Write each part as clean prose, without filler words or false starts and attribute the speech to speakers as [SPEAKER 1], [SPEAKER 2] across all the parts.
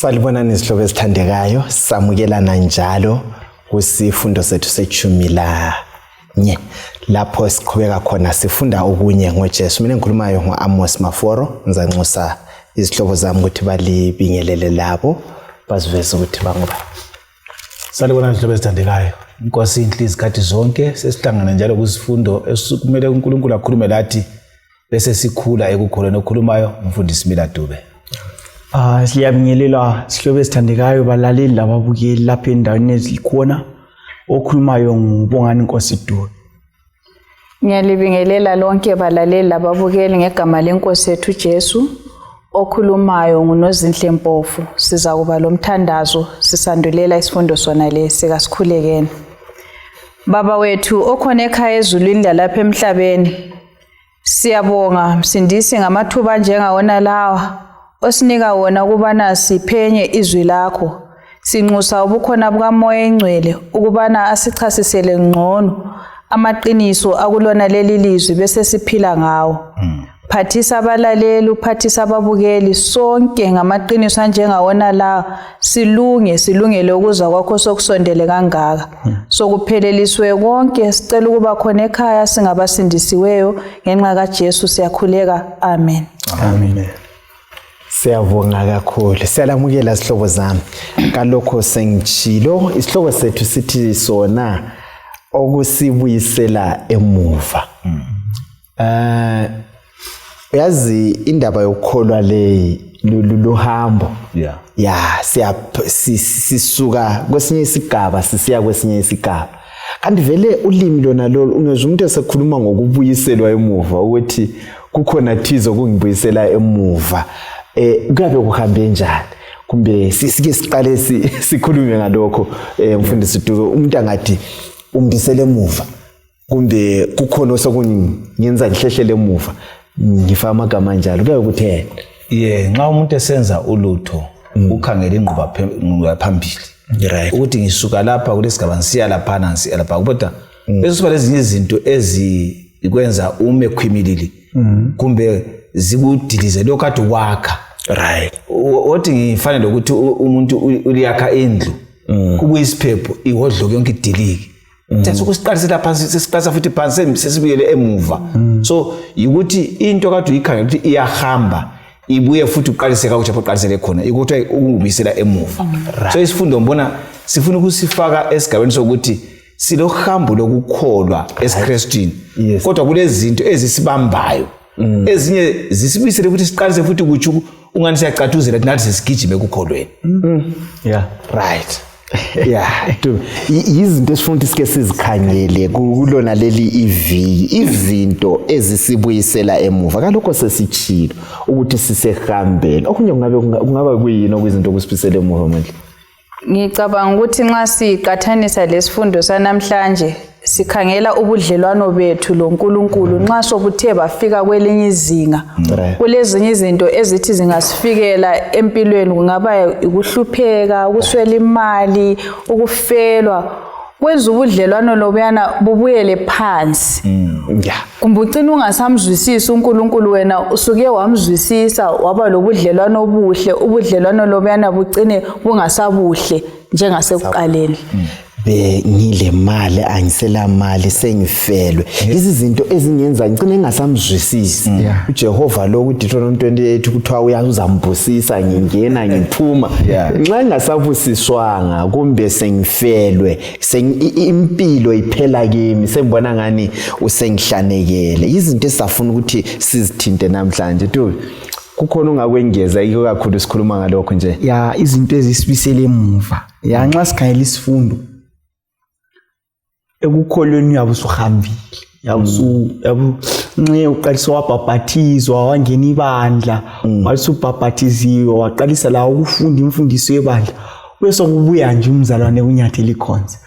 [SPEAKER 1] Salibonani izihlobo ezithandekayo, samukelana njalo kusifundo sethu sechumi lanye. Lapho siqhubeka khona sifunda okunye ngoJesu. Mina engikhulumayo ngoAmos Maforo, ngizanxusa izihlobo zami ukuthi balibingelele labo baziveze ukuthi bangoba.
[SPEAKER 2] Salibonani izihlobo ezithandekayo. Inkosi inhle izikhathi zonke sesihlangana njalo kusifundo esikumele uNkulunkulu akhulume lathi bese sikhula ekukholweni okhulumayo umfundisi Mila Dube.
[SPEAKER 3] Siyabingelela sihlobo ezithandekayo balaleli lababukeli lapha endaweni ezikhona okhulumayo ngubongani Nkosi Dube.
[SPEAKER 4] Ngiyalibingelela lonke balaleli lababukeli ngegama lenkosi yethu Jesu okhulumayo nguNozinhle Mpofu. Siza kuba lomthandazo sisandulela isifundo sona lesi kasikhulekeni. Baba wethu okhona ekhaya ezulwini lalapha emhlabeni, siyabonga msindisi ngamathuba njengawona lawa osinika wona ukubana siphenye izwi lakho. Sinxusa ubukhona bukaMoya eNgcwele ukubana asichasisele ngcono amaqiniso akulona leli lizwi bese siphila ngawo. Phathisa abalaleli, uphathisa ababukeli, sonke ngamaqiniso njengawona la silungele ukuzwa kwakho sokusondele kangaka. Sokupheleliswe konke sicela ukuba khona ekhaya singabasindisiweyo ngenxa kaJesu siyakhuleka. Amen.
[SPEAKER 1] Amen. Siyabonga kakhulu. Siyalamukela izihlobo zami. Kalokho sengitshilo isihlobo sethu sithi sona okusibuyisela emuva. Yazi indaba yokukholwa le luhambo. Sisuka kwesinye isigaba sisiya kwesinye isigaba. Kanti vele ulimi lona lolu ungezwe umuntu esekhuluma ngokubuyiselwa emuva ukuthi kukhona thizo kungibuyisela emuva. Kuyabe kuhambe njani? Kumbe sike siqale sikhulume ngalokho mfundisi Dube, umuntu angathi umbisele emuva kumbe kukhona osokunyenza ngihlehlele emuva ngifa amagama njalo kuyabe kuthena.
[SPEAKER 2] Nxa umuntu esenza ulutho ukhangela inquba phambili, right, ukuthi ngisuka lapha kulesigaba ngisiya lapha nansi lapha kodwa bese lezinye izinto ezikwenza ume khwimilili kumbe zikudilize lokade wakha, right, othi ngifanele ukuthi umuntu uliyakha indlu kubuye isiphepho ihodloke yonke idiliki. Thenza ukusiqalisela phansi sesiqalisa futhi phansi sesibuyele emuva. So ukuthi into kade uyikhangela ukuthi iyahamba ibuye futhi uqaliseka ukuthi uqalisele khona ukuthi ukubuyisela emuva. So isifundo mbona sifuna ukusifaka esigabeni sokuthi silohambo lokukholwa esiKristwini, kodwa kulezi zinto ezisibambayo ezinye zisibuyisele ukuthi siqalise futhi ukuthi ungani siyacatuzela nathi sesigijime ekukholweni.
[SPEAKER 1] Right. Izinto esifuna ukuthi sike sizikhangele kulona leli iviki, izinto ezisibuyisela emuva. Kalokho sesichilo ukuthi sisehambeni. Okunye kungaba kuyini okuyizinto okusibuyisela emuva manje?
[SPEAKER 4] Ngicabanga ukuthi nxa siqathanisa lesifundo sanamhlanje sikhangela ubudlelwano bethu loNkulunkulu nxa sobuthe bafika kwelinye izinga. Kulezinye izinto ezithi zingasifikela empilweni, kungaba ukuhlupheka, ukuswela imali, ukufelwa, kwenza ubudlelwano lobuyana bubuyele phansi. Kumbe ucina ungasamzwisisi uNkulunkulu, wena usuke wamzwisisa waba lobudlelwano obuhle, ubudlelwano lobuyana bucine bungasabuhle njengasekuqaleni.
[SPEAKER 1] Ngile mali angisela mali sengifelwe. Lezi zinto ezingenza ngicine ngingasamzwisisi. uJehova lo ku Deuteronomy 28 kuthiwa uyazambusisa ngingena ngiphuma. Nxa ngasabusiswanga kumbe sengifelwe, impilo iphela kimi, sengibona ngani usengihlanekele. Izinto esafuna ukuthi sizithinte namhlanje. Kukhona ungakwengeza iko kakhulu sikhuluma ngalokho nje.
[SPEAKER 3] Izinto ezisibisele emuva. Nxa sikhangela isifundo ekukholweni yabo suhambile. Nxa uqalisa wabhaphathizwa wangena ibandla, wasubhaphathiziwe waqalisa la ukufunda imfundiso yebandla, bese kubuya nje umzalwane unyathela ikhonza.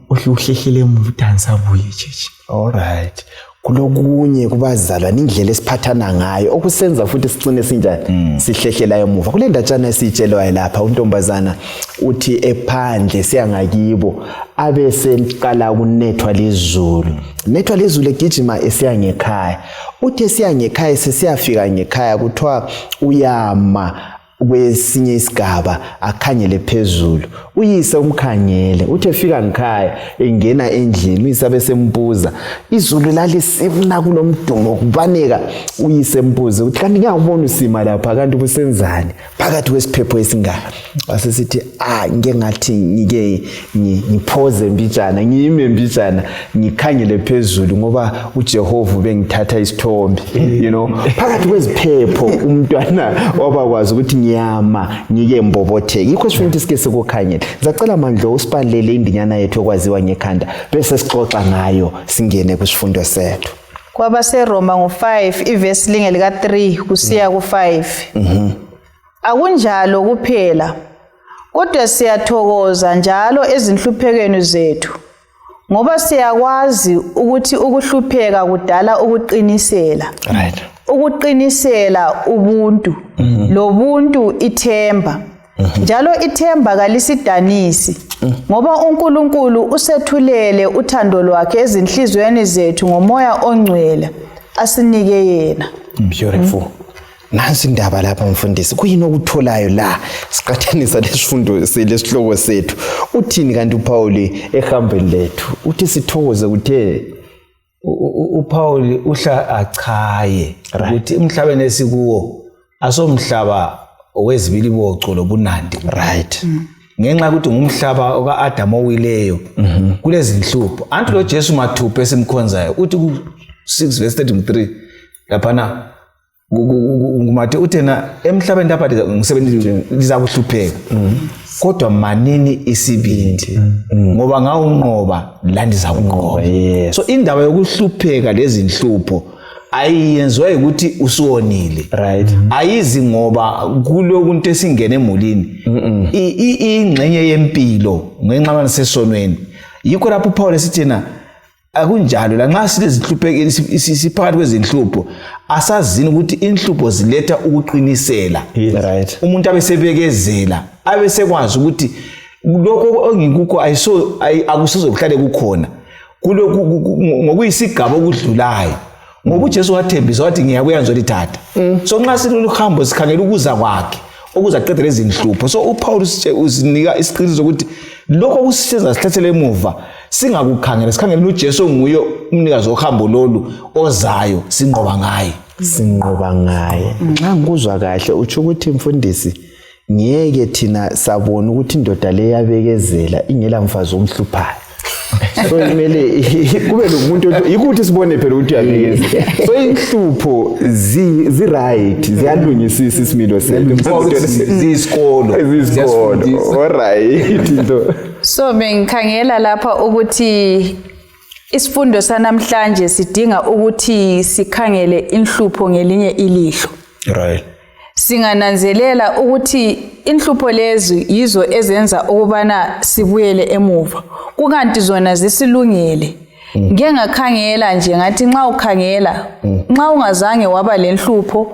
[SPEAKER 3] Uhlehlele emuva udansa buye chechi.
[SPEAKER 1] All right. Kulokunye kubazalwane indlela esiphathana ngayo okusenza futhi sicine sinjani sihlehlela emuva. Kule ndatshana esitshelwayo lapha untombazana uthi ephandle siyangakibo abese liqala kunethwa lezulu. Nethwa lezulu egijima esiya ngekhaya. Uthi esiya ngekhaya sesiyafika ngekhaya kuthiwa uyama kwesinye isigaba akhangele phezulu, uyise umkhangele, uthe fika ngikhaya engena endlini, uyise abesembuza, izulu lalisina kunomdumo kubaneka, uyise embuza uthi kanti ngiyakubona usima lapha kanti ubusenzani phakathi kwesiphepho esingaka. Wasesithi ngike ngathi ngike ngiphoze mbijana, ngiyime mbijana, ngikhangele phezulu ngoba uJehova bengithatha isithombe, you know, phakathi kweziphepho umntwana wabakwazi ukuthi nyama ngike mbobotheke. Yikho sifuna ukuthi sike sikukhanyele. Ngizacela Mandlo usipalele indinyana yethu okwaziwa ngekhanda bese sixoxa ngayo singene kwisifundo sethu.
[SPEAKER 4] KwabaseRoma ngo5 ivesi linge lika 3 kusiya ku5. Akunjalo kuphela, kodwa siyathokoza njalo ezinhluphekweni zethu, ngoba siyakwazi ukuthi ukuhlupheka kudala ukuqinisela.
[SPEAKER 1] Right.
[SPEAKER 4] Ukuqinisela ubuntu, lobuntu ithemba. Njalo ithemba kalisidanisi, ngoba uNkulunkulu usethulele uthando lwakhe ezinhlizweni zethu ngomoya ongcwele asinike yena.
[SPEAKER 1] Beautiful. Nansi indaba lapha mfundisi, kuyini okutholayo la siqathanisa lesifundo lesihloko sethu? Uthini kanti uPaul ehambeni lethu? Uthi sithokoze kuthe
[SPEAKER 2] uPaul uhla achaye ukuthi emhlabeni esikuwo asomhlaba owezibili boco lobunandi.
[SPEAKER 1] Right.
[SPEAKER 2] Ngenxa ukuthi ngumhlaba okaAdam owileyo kulezi inhlupho. Anti lo Jesu mathupha esimkhonzayo uthi ku6 verse 33 lapha ngumathe uthena emhlabeni lapha ngisebenza kuhlupheka. Kodwa manini isibindi ngoba ngawunqoba la ndizakunqoba. So indaba yokuhlupheka lezi inhlupho ayiyenziwa ukuthi usuwonile.
[SPEAKER 1] Right.
[SPEAKER 2] Ayizi ngoba kulokunto esingene emulini. Ingxenye yempilo ngenxa yamasesonweni. Yikho lapho uPaul esithena akunjalo la nxa silezi inhlupheko siphakathi kwezinhlupho asazini ukuthi inhlupho ziletha ukuqinisela.
[SPEAKER 1] Right.
[SPEAKER 2] Umuntu abesebekezela abesekwazi ukuthi lokho ongikukho akusizo kuhlale kukhona kulokhu ngokuyisigaba okudlulayo, ngoba uJesu wathembisa wathi ngiyabuya ngizolithatha. So nxa silolu hambo sikhangela ukuza kwakhe okuzaqedela lezi inhlupho. So uPaul usinika isiqiniso ukuthi lokho kusisenza sithathele emuva singakukhangela, sikhangele uJesu onguye umnikazi ohambo lolu ozayo sinqoba ngaye.
[SPEAKER 1] Sinqoba ngaye. Nxa ngikuzwa kahle uthi ukuthi mfundisi ngeke thina sabona ukuthi indoda le yabekezela ingela mfazi omhluphayo. So kumele kube lomuntu ukuthi sibone phela ukuthi uyabekezela. So inhlupho zi right, ziyalungisisa isimilo sethu.
[SPEAKER 2] Ziyisikolo.
[SPEAKER 1] All right.
[SPEAKER 4] So bengikhangela lapha ukuthi isifundo sanamhlanje sidinga ukuthi sikhangele inhlupho ngelinye ilihlo.
[SPEAKER 1] Right.
[SPEAKER 4] Singananzelela ukuthi inhlupho lezi yizo ezenza ukubana sibuyele emuva, kukanti zona zisilungele. Ngeke ngakhangela nje ngathi nxa ukhangela nxa ungazange waba lenhlupho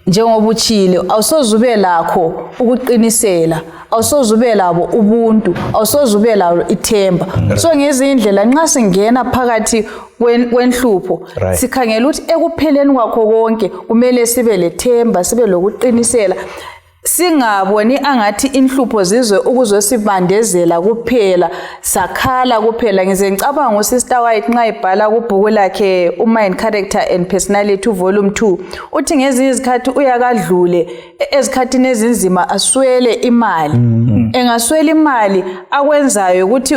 [SPEAKER 4] njengoba uchile awusozube lakho ukuqinisela, awusozube labo ubuntu, awusozube labo ithemba. So ngezindlela nxa singena phakathi kwenhlupho sikhangela ukuthi ekupheleni kwakho konke kumele sibe lethemba, sibe lokuqinisela, singaboni angathi inhlupho zizwe ukuzosibandezela kuphela, sakhala kuphela. Ngize ngicabanga uSister White nxa ibhala kubhuku lakhe uMind, Character and Personality volume 2 uthi ngezinye izikhathi uyakadlule ezikhathini ezinzima aswele imali. Engaswela imali akwenzayo ukuthi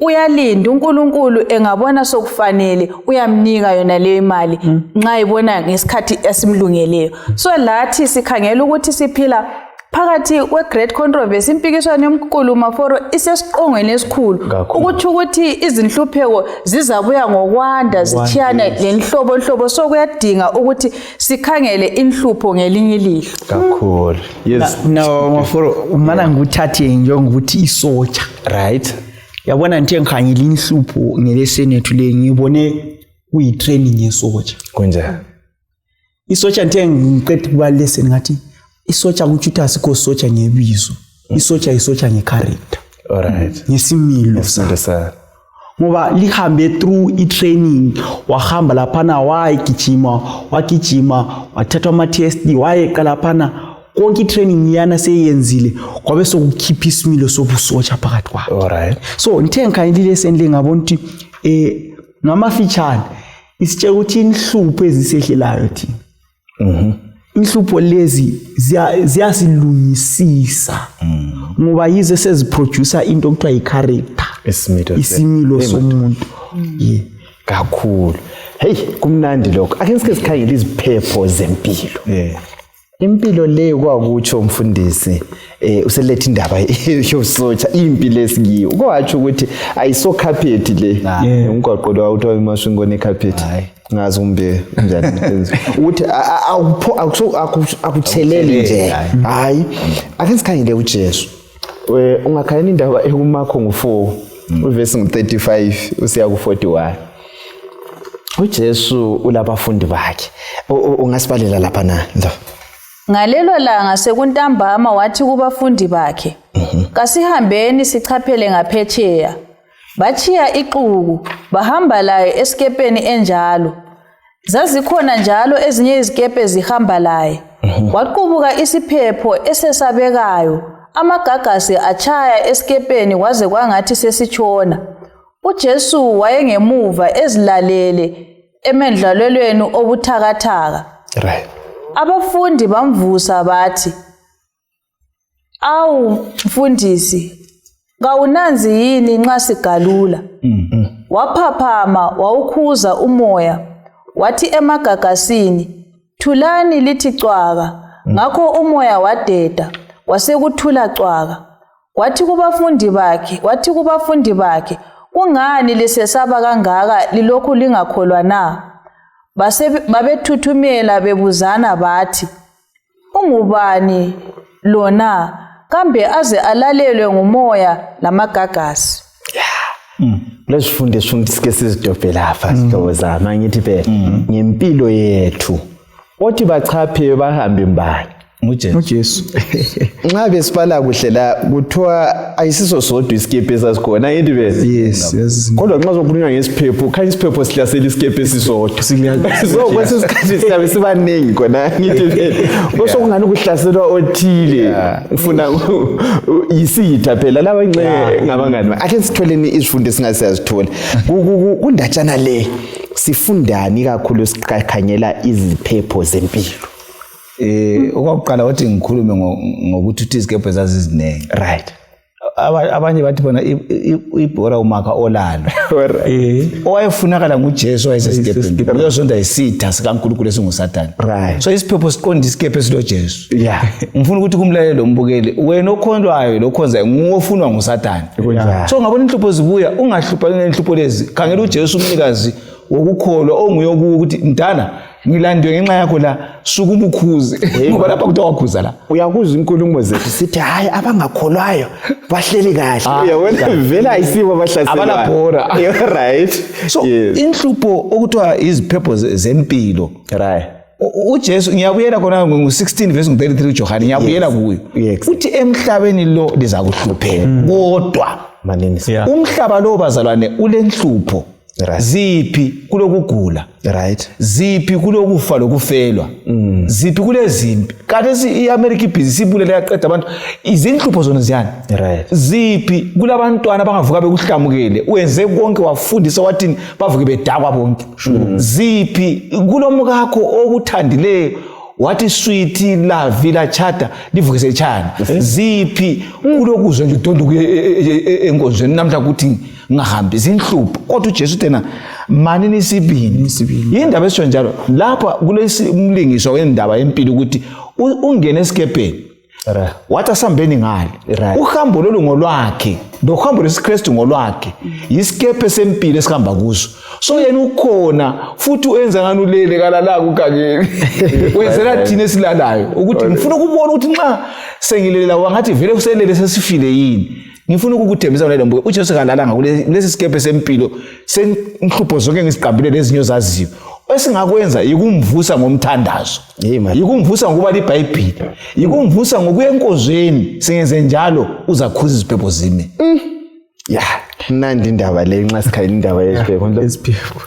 [SPEAKER 4] uyalinda uNkulunkulu engabona sokufanele uyamnika yona leyo imali nxa ibona ngesikhathi esimlungeleyo. So lathi sikhangela ukuthi siphila phakathi kwe-great controversy, impikiswano emkhulu maforo isesiqongweni esikhulu ukuthi izinhlupheko zizabuya ngokwanda zithiyana lenhlobo. So kuyadinga ukuthi sikhangele inhlupho ngelinye ilihlo.
[SPEAKER 1] Kakhulu. Yes.
[SPEAKER 3] No maforo umana nguthathe njengokuthi isotsha.
[SPEAKER 1] Right.
[SPEAKER 3] Yabona nje ngikhangela inhlupho ngeleseni yethu le ngibone kuyitraining yesotsha.
[SPEAKER 1] Kunjani?
[SPEAKER 3] Isotsha nje ngiqeda kuba lesson ngathi isotsha ukuthi asikho sotsha ngebizo. Isotsha ngecharacter.
[SPEAKER 1] All right.
[SPEAKER 3] Ngesimilo
[SPEAKER 1] sa.
[SPEAKER 3] Ngoba lihambe through i-training, wahamba laphana wagijima, wathatha ama-test, wayeqa laphana konke i-training yana seyenzile kwabe sokukhipha isimilo sobusotsha phakathi kwabo.
[SPEAKER 1] Alright.
[SPEAKER 3] So ngithe ngikhangile lesendle ngabona ukuthi ngamafitshane isitshela ukuthi inhlupho ezisehlelayo thina. Inhlupho lezi ziyasilungisisa ngoba yize seziproducer into okuthiwa i-character, isimilo somuntu.
[SPEAKER 1] Kakhulu. Hey, kumnandi lokho. Ake sike sikhangele iziphepho zempilo. Impilo le kwakutsho umfundisi uselethe indaba yosotsha impilo esikiyo. Kwatsho ukuthi ayiso carpet le. Umgwaqo lo awuthiwa imashingone carpet. Ngazi umbe njani ukuthi akutheleli nje. Hayi, ake sikhangele uJesu. Ungakhangela indaba ekumakho ngo4 uverse 35 usiya ku41. uJesu ulabafundi bakhe. Ungasibalela lapha na ndo.
[SPEAKER 4] Ngalelo langa sekuntambama wathi kubafundi bakhe, kasihambeni sichaphele ngaphetsheya. Bachiya iquku, bahamba layo esikepeni enjalo. Zazikhona njalo ezinye izikepe zihamba laye. Kwaqubuka isiphepho esesabekayo, amagagasi achaya esikepeni kwaze kwangathi sesitshona. uJesu wayengemuva ezilalele emendlalelweni obuthakathaka.
[SPEAKER 1] Right.
[SPEAKER 4] Abafundi bamvusa bathi, "Awu mfundisi, kawunanzi yini nxa sigalula?" Waphaphama wawukhuza umoya, wathi emagagasini, "Thulani lithi cwaka." Ngakho umoya wadeda, wasekuthula cwaka. Wathi kubafundi bakhe, "Kungani lisesaba kangaka lilokhu lingakholwa na?" Babethuthumela bebuzana bathi, "Ungubani lona? Kambe aze alalelwe ngumoya lamagagasi?"
[SPEAKER 1] Lesifundo sifundisike sizidobhe lapha sihlobo zami ngithi phela ngempilo yethu othi bachaphe bahambe imbali
[SPEAKER 3] uJesu.
[SPEAKER 1] Nxa besibala kuhle la kuthiwa ayisiso sodwa isikepe esasikhona ngithi phela.
[SPEAKER 3] Yes.
[SPEAKER 1] Kodwa nxa sokhulunywa ngesiphepho khanya isiphepho sihlasela isikepe esisodwa. So kwesisikhathi siyabe sibaningi khona ngithi phela. Bose kungani ukuhlaselwa othile. Ufuna isitha phela laba nxe ngabangani. Ake sitholeni izifundo singasiyazithola. Kundatshana le sifundani kakhulu sikhangela iziphepho zempilo.
[SPEAKER 2] Okokuqala wathi ngikhulume ngokuthi uthi izikepe zazizinenge.
[SPEAKER 1] Right.
[SPEAKER 2] Abanye bathi bona ibhora umakha olalo. Owayefunakala nguJesu wayesesikepeni. Leyo sonto ayisitha sikaNkulunkulu esinguSathane.
[SPEAKER 1] Right.
[SPEAKER 2] So isiphepho siqonda isikepe silo Jesu.
[SPEAKER 1] Yeah.
[SPEAKER 2] Ngifuna ukuthi kumlalelo mbukeli wena okhondwayo lokhonza nguofunwa nguSathane. So ngabona inhlupho zibuya ungahlupha ngenhlupho lezi. Khangela uJesu umnikazi wokukholwa onguye ukuthi mntana ngilandwe ngenxa yakho la suka umukhuze ngoba lapha kuthiwa wakhuza la.
[SPEAKER 1] Uyakuza inkulumo zethu sithi hayi abangakholwayo bahleli kahle. Uyabona vela ayisibo bahlasela.
[SPEAKER 2] Abalabhora.
[SPEAKER 1] Right.
[SPEAKER 2] So inhlupho okuthiwa iziphepho zempilo.
[SPEAKER 1] Right.
[SPEAKER 2] uJesu ngiyabuyela khona ngo16 verse 33 uJohane ngiyabuyela kuyo. Uthi emhlabeni lo liza kuhlupheka kodwa
[SPEAKER 1] manini
[SPEAKER 2] umhlaba lo bazalwane ulenhlupho.
[SPEAKER 1] Right.
[SPEAKER 2] Ziphi kulokugula.
[SPEAKER 1] Right.
[SPEAKER 2] Ziphi kulokufa lokufelwa. Ziphi kulezimpi kanti iAmerica ibhizinisi ibulele yaqeda abantu izinhlupho zona ziyani.
[SPEAKER 1] Right.
[SPEAKER 2] Ziphi kulabantwana abangavuka bekuhlamukele wenze konke wafundisa wathi bavuke bedakwa bonke. Ziphi kulomkakho okuthandileyo wathi sweet la villa chata livuke sechana. Ziphi kulokuzwe nje udonduke enkonzweni namhla ukuthi ngahambi izinhlupho kodwa uJesu tena manini sibini yindaba esho njalo lapha kulesi umlingiswa wendaba yempilo ukuthi ungene esikepeni wathi asambeni ngale uhambo lolu ngolwakhe nohambo lesiKristu ngolwakhe isikepe sempilo esihamba kuso so yena ukhona futhi uenza ngani ulele kalala ukageni wenzela thina esilalayo ukuthi ngifuna ukubona ukuthi nxa sengilelela wangathi vele kuselele sesifile yini. Ngifuna ukukuthembisa nale mbuzo uJesu kalalanga kulesi sikepe sempilo senhlupho zonke ngisiqambile lezinyo zaziyo esingakwenza yikumvusa ngomthandazo yikumvusa ngokuba liBhayibheli yikumvusa ngokuya enkozweni singenze njalo uzakhuza iziphepho zime.
[SPEAKER 1] Nandi indaba le nxa sikhayela indaba yesiphepho.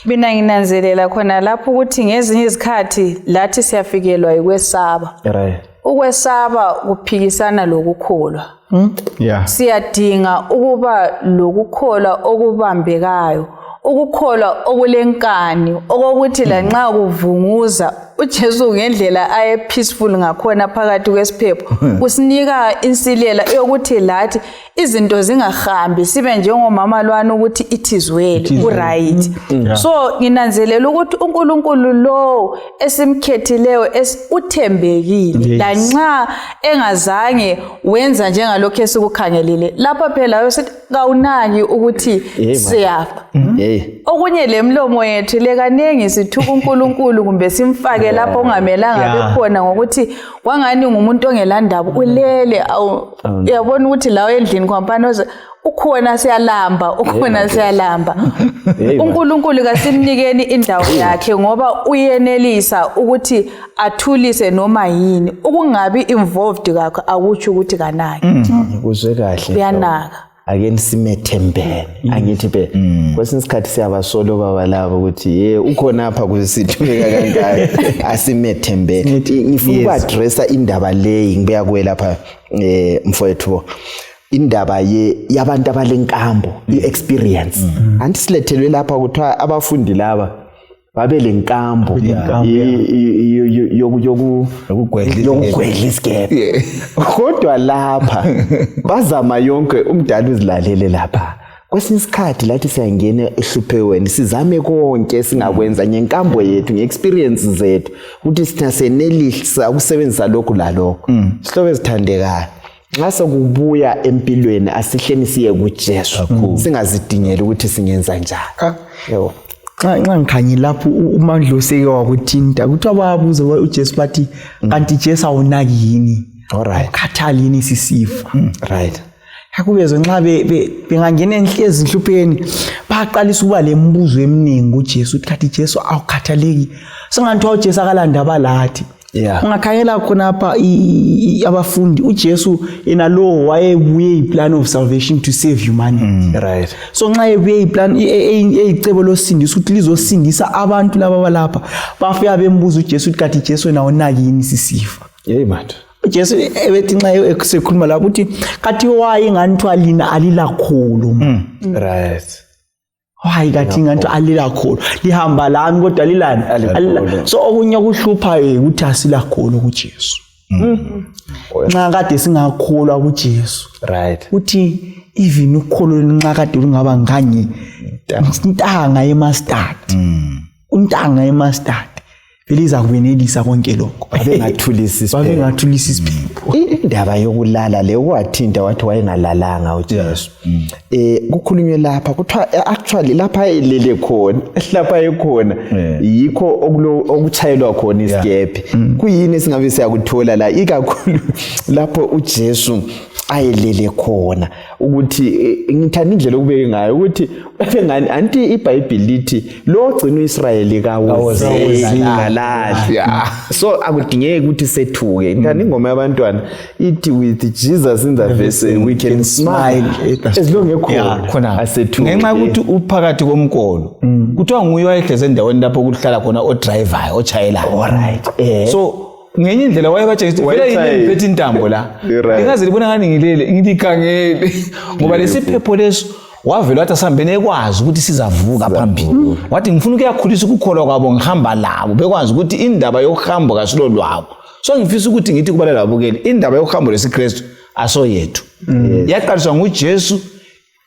[SPEAKER 4] Mina nginanzelela khona lapho ukuthi ngezinye izikhathi lathi siyafikelwa yikwesaba.
[SPEAKER 1] Right.
[SPEAKER 4] ukwesaba kuphikisana lokukholwa.
[SPEAKER 3] Yeah.
[SPEAKER 4] Siyadinga ukuba lokukholwa okubambekayo, ukukholwa okulenkani, okokuthi lanxa kuvunguza uJesu ngendlela aye peaceful ngakhona phakathi kwesiphepho usinika insilela yokuthi lathi izinto zingahambi sibe njengomama lwana ukuthi it is well, right. So nginanzelela ukuthi uNkulunkulu lo esimkhethileyo uthembekile lanxa engazange wenza njengalokho esikukhangelile. Lapha phela yosithi kawunaki ukuthi siyafa. Okunye lemlomo yethu lekanengi sithuka uNkulunkulu kumbe simfake lapho ungamelanga bekhona ngokuthi kwangani ngumuntu ongelandaba ulele uyabona ukuthi lawo endlini kwampanoza ukhona siyalamba ukhona siyalamba. uNkulunkulu kasimnikeni indawo yakhe ngoba uyenelisa ukuthi athulise noma yini, ukungabi involved kakho akutsho ukuthi kanaki.
[SPEAKER 1] Kuzwe kahle
[SPEAKER 4] Uyanaka.
[SPEAKER 1] Ake simethembene angithi be kwesinye isikhathi siyabasolo baba labo ukuthi ukhona apha kusithumeka kangayo asimethembene. Ngifuna uku-addressa indaba leyi ngibuya kuwe lapha mfowethu, indaba yabantu abalenkambo i-experience. Anti silethelwe lapha kuthiwa abafundi laba babe lenkambo yokugwedla isikebe. Kodwa lapha bazama yonke umdala uzilalele lapha. Kwesinye isikhathi lathi siyangena ehluphekweni sizame konke singakwenza ngenkambo yethu ngeexperience zethu ukuthi sithina senelisa ukusebenzisa lokhu lalokho. Sihlobo ezithandekayo, nxa sokubuya empilweni asihleni siye kuJesu singazidingela ukuthi singenza njani. Yebo.
[SPEAKER 3] Xa ngikhanyile lapho uMandla useke wakuthinta kuthiwa babuza uJesu bathi kanti Jesu awunaki yini?
[SPEAKER 1] Alright.
[SPEAKER 3] Ukhathali yini sisifa?
[SPEAKER 1] Right.
[SPEAKER 3] Akubezwe nxa bengangena ezinhlupheni baqalisa ukuba lembuzo eminingi kuJesu ukuthi kanti Jesu awukhathaleki. Sengathiwa uJesu akalandaba lathi.
[SPEAKER 1] Yeah.
[SPEAKER 3] Ungakhangela khona apha abafundi uJesu enalo wayebuye iplan of salvation to save humanity.
[SPEAKER 1] Right.
[SPEAKER 3] So nxa ebuye iplan eyicebo losindisa ukuthi lizosindisa abantu laba balapha bafika bembuza uJesu ukuthi kanti Jesu wena awunaki yini sisifa?
[SPEAKER 1] Hey manje.
[SPEAKER 3] uJesu ebethi nxa esekhuluma lapho uthi kathi waye nganithwa lina alilakhulu.
[SPEAKER 1] Right.
[SPEAKER 3] Hayi kathi nganto alilakhulu lihamba lami kodwa lilani so okunye kuhlupha ukuthi asilakhulu kuJesu. Nxa kade singakholwa kuJesu.
[SPEAKER 1] Right.
[SPEAKER 3] Uthi even ukholo nxa kade ungaba nganye intanga yemustard. Untanga yemustard beliza kubenelisa konke lokho. Babengathulisi isiphepho.
[SPEAKER 1] Indaba yokulala le wathinta wathi wayengalalanga uJesu. Kukhulunywe lapha kuthiwa actually lapha elele khona lapha ekhona yikho okuchayelwa khona isikephe. Kuyini singabe siyakuthola la ikakhulu lapho uJesu ayelele khona ukuthi ngithanda indlela okubeke ngayo ukuthi ngani anti iBhayibheli lithi lo ogcina uIsrayeli kawozalali. So akudingeki ukuthi sethuke. Ngithanda ingoma yabantwana ithi with Jesus in the verse we can smile as long ekhona asethuke.
[SPEAKER 2] Ngenxa ukuthi uphakathi komkolo kuthiwa nguye wayehleze endaweni lapho kuhlala khona odriver ochayelayo.
[SPEAKER 1] Alright.
[SPEAKER 2] So ngenye indlela wayebatshengisa vele yini iphethe intambo la ingaze libona ngani ngilele ngithi khangele ngoba lesiphepho leso wavela wathi asihambene ekwazi ukuthi sizavuka phambili. Wathi ngifuna ukuyakhulisa ukukholwa kwabo ngihamba labo bekwazi ukuthi indaba yokuhamba kasilo lwabo. So ngifisa ukuthi ngithi kubalela babukeli indaba yokuhamba lesiKristu aso yethu. Yaqaliswa nguJesu,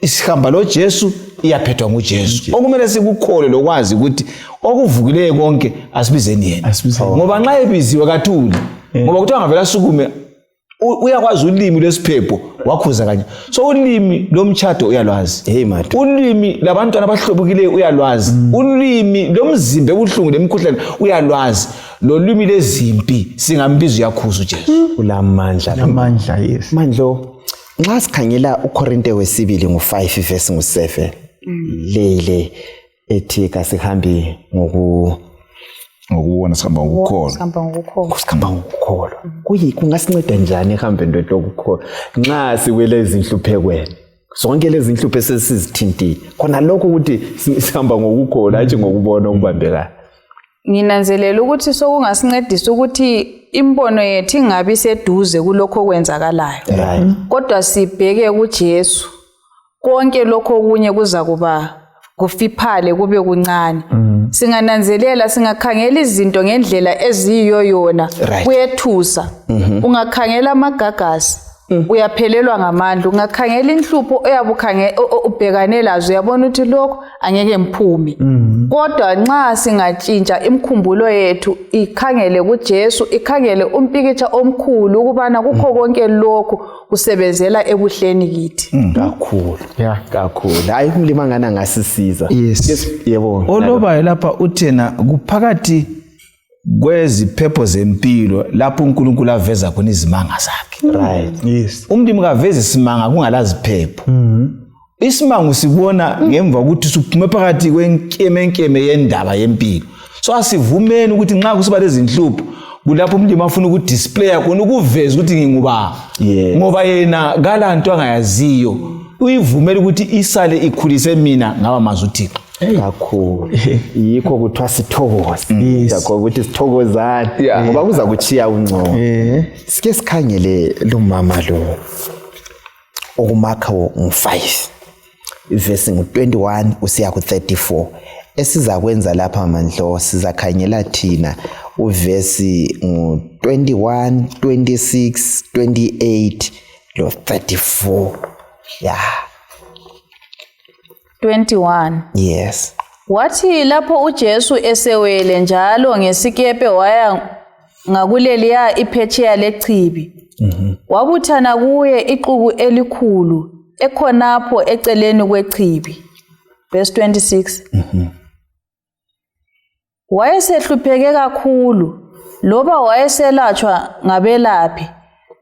[SPEAKER 2] isihamba lo Jesu iyaphethwa nguJesu. Okumele sikukholwe lokwazi ukuthi okuvukileyo konke asibizeni yena. Ngoba nxa ebiziwe kathuli ngoba kuthiwa ngavela sukume uyakwazi ulimi lesiphepho wakhuza kanye. So ulimi lomtshado uyalwazi.
[SPEAKER 1] Hey manje.
[SPEAKER 2] Ulimi labantwana abahlobukileyo uyalwazi. Ulimi lomzimba ebuhlungu lemikhuhlane uyalwazi. Lo limi lezimpi singambiza uyakhuza uJesu.
[SPEAKER 1] Kulamandla.
[SPEAKER 3] Amandla yes.
[SPEAKER 1] Mandlo nxa sikhangela uKorinte wesibili ngo5 verse ngo7 lele ethi kasihambi
[SPEAKER 2] ngokubona sihamba ngokukholwa.
[SPEAKER 1] Sikhamba ngokukholwa. Kungasinceda njani ehambeni lwethu lokukholwa nxa siwele izinhluphekweni? Zonke lezi inhlupho esizithintile khona lokho ukuthi sihamba ngokukholwa hayi ngokubona okubambekayo.
[SPEAKER 4] nginanzelela ukuthi sokungasincedisa ukuthi imbono yethu ingabi seduze kulokho okwenzakalayo. Kodwa sibheke kuJesu. Konke lokho okunye kuza kuba kufiphale kube kuncane. Singananzelela singakhangela izinto ngendlela eziyiyo yona kuyethusa. Ungakhangela amagagasi uyaphelelwa ngamandla, ungakhangela inhlupho oyabukhangela ubhekane lazo uyabona ukuthi lokho angeke mphumi. Kodwa nxa singatshintsha imkhumbulo yethu ikhangele kuJesu, ikhangele umpikitsha omkhulu ukubana kukho konke lokho kusebenzela ebuhleni kithi.
[SPEAKER 1] Kakhulu. Kakhulu. Hayi umlimi angana ngasisiza. Yebo.
[SPEAKER 2] Oloba lapha uthena kuphakathi kweziphepho zempilo lapho uNkulunkulu aveza khona izimanga zakhe.
[SPEAKER 1] Right.
[SPEAKER 2] Umlimi kaveza isimanga kungalazi phepho. Isimango sibona ngemva ukuthi suphume phakathi kwenkeme yendaba yempilo. So asivumeni ukuthi nxa kusiba lezi inhlupho kulapho umlimi afuna ukudisplay khona ukuveza ukuthi ngingubani. Ngoba yena galanto angayaziyo uyivumela ukuthi isale ikhulise mina ngaba mazi uThixo.
[SPEAKER 1] Kakhulu. Yikho kuthiwa sithokoze. Yakho ukuthi sithokozane ngoba kuza kuchiya uncono. Sike sikhangele lo mama lo okumakha ngo5 verse ngo21 usiya ku34. Esiza kwenza lapha mandlo sizakhangela thina uverse ngo21, 26, 28 lo 34.
[SPEAKER 4] 21.
[SPEAKER 1] Yes.
[SPEAKER 4] Wathi lapho uJesu esewele njalo ngesikepe waya ngakuleliya iphetsheya lechibi. Wabuthana kuye iqubu elikhulu ekhonapho eceleni kwechibi. Verse 26. Wayesehlupheke kakhulu loba wayeselatshwa ngabelaphi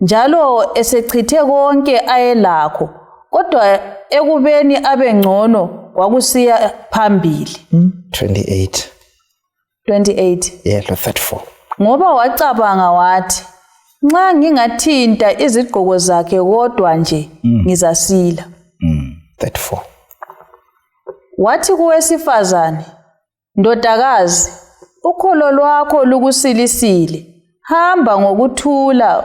[SPEAKER 4] njalo esechithe konke ayelakho. Kodwa ekubeni abengcono kwakusiya phambili.
[SPEAKER 1] 28.
[SPEAKER 4] 28.
[SPEAKER 1] Yeah, 34.
[SPEAKER 4] Ngoba wacabanga wathi nxa ngingathinta izigqoko zakhe kodwa nje ngizasila.
[SPEAKER 1] 34.
[SPEAKER 4] Wathi kuwesifazane, ndodakazi, ukholo lwakho lukusilisile. Hamba ngokuthula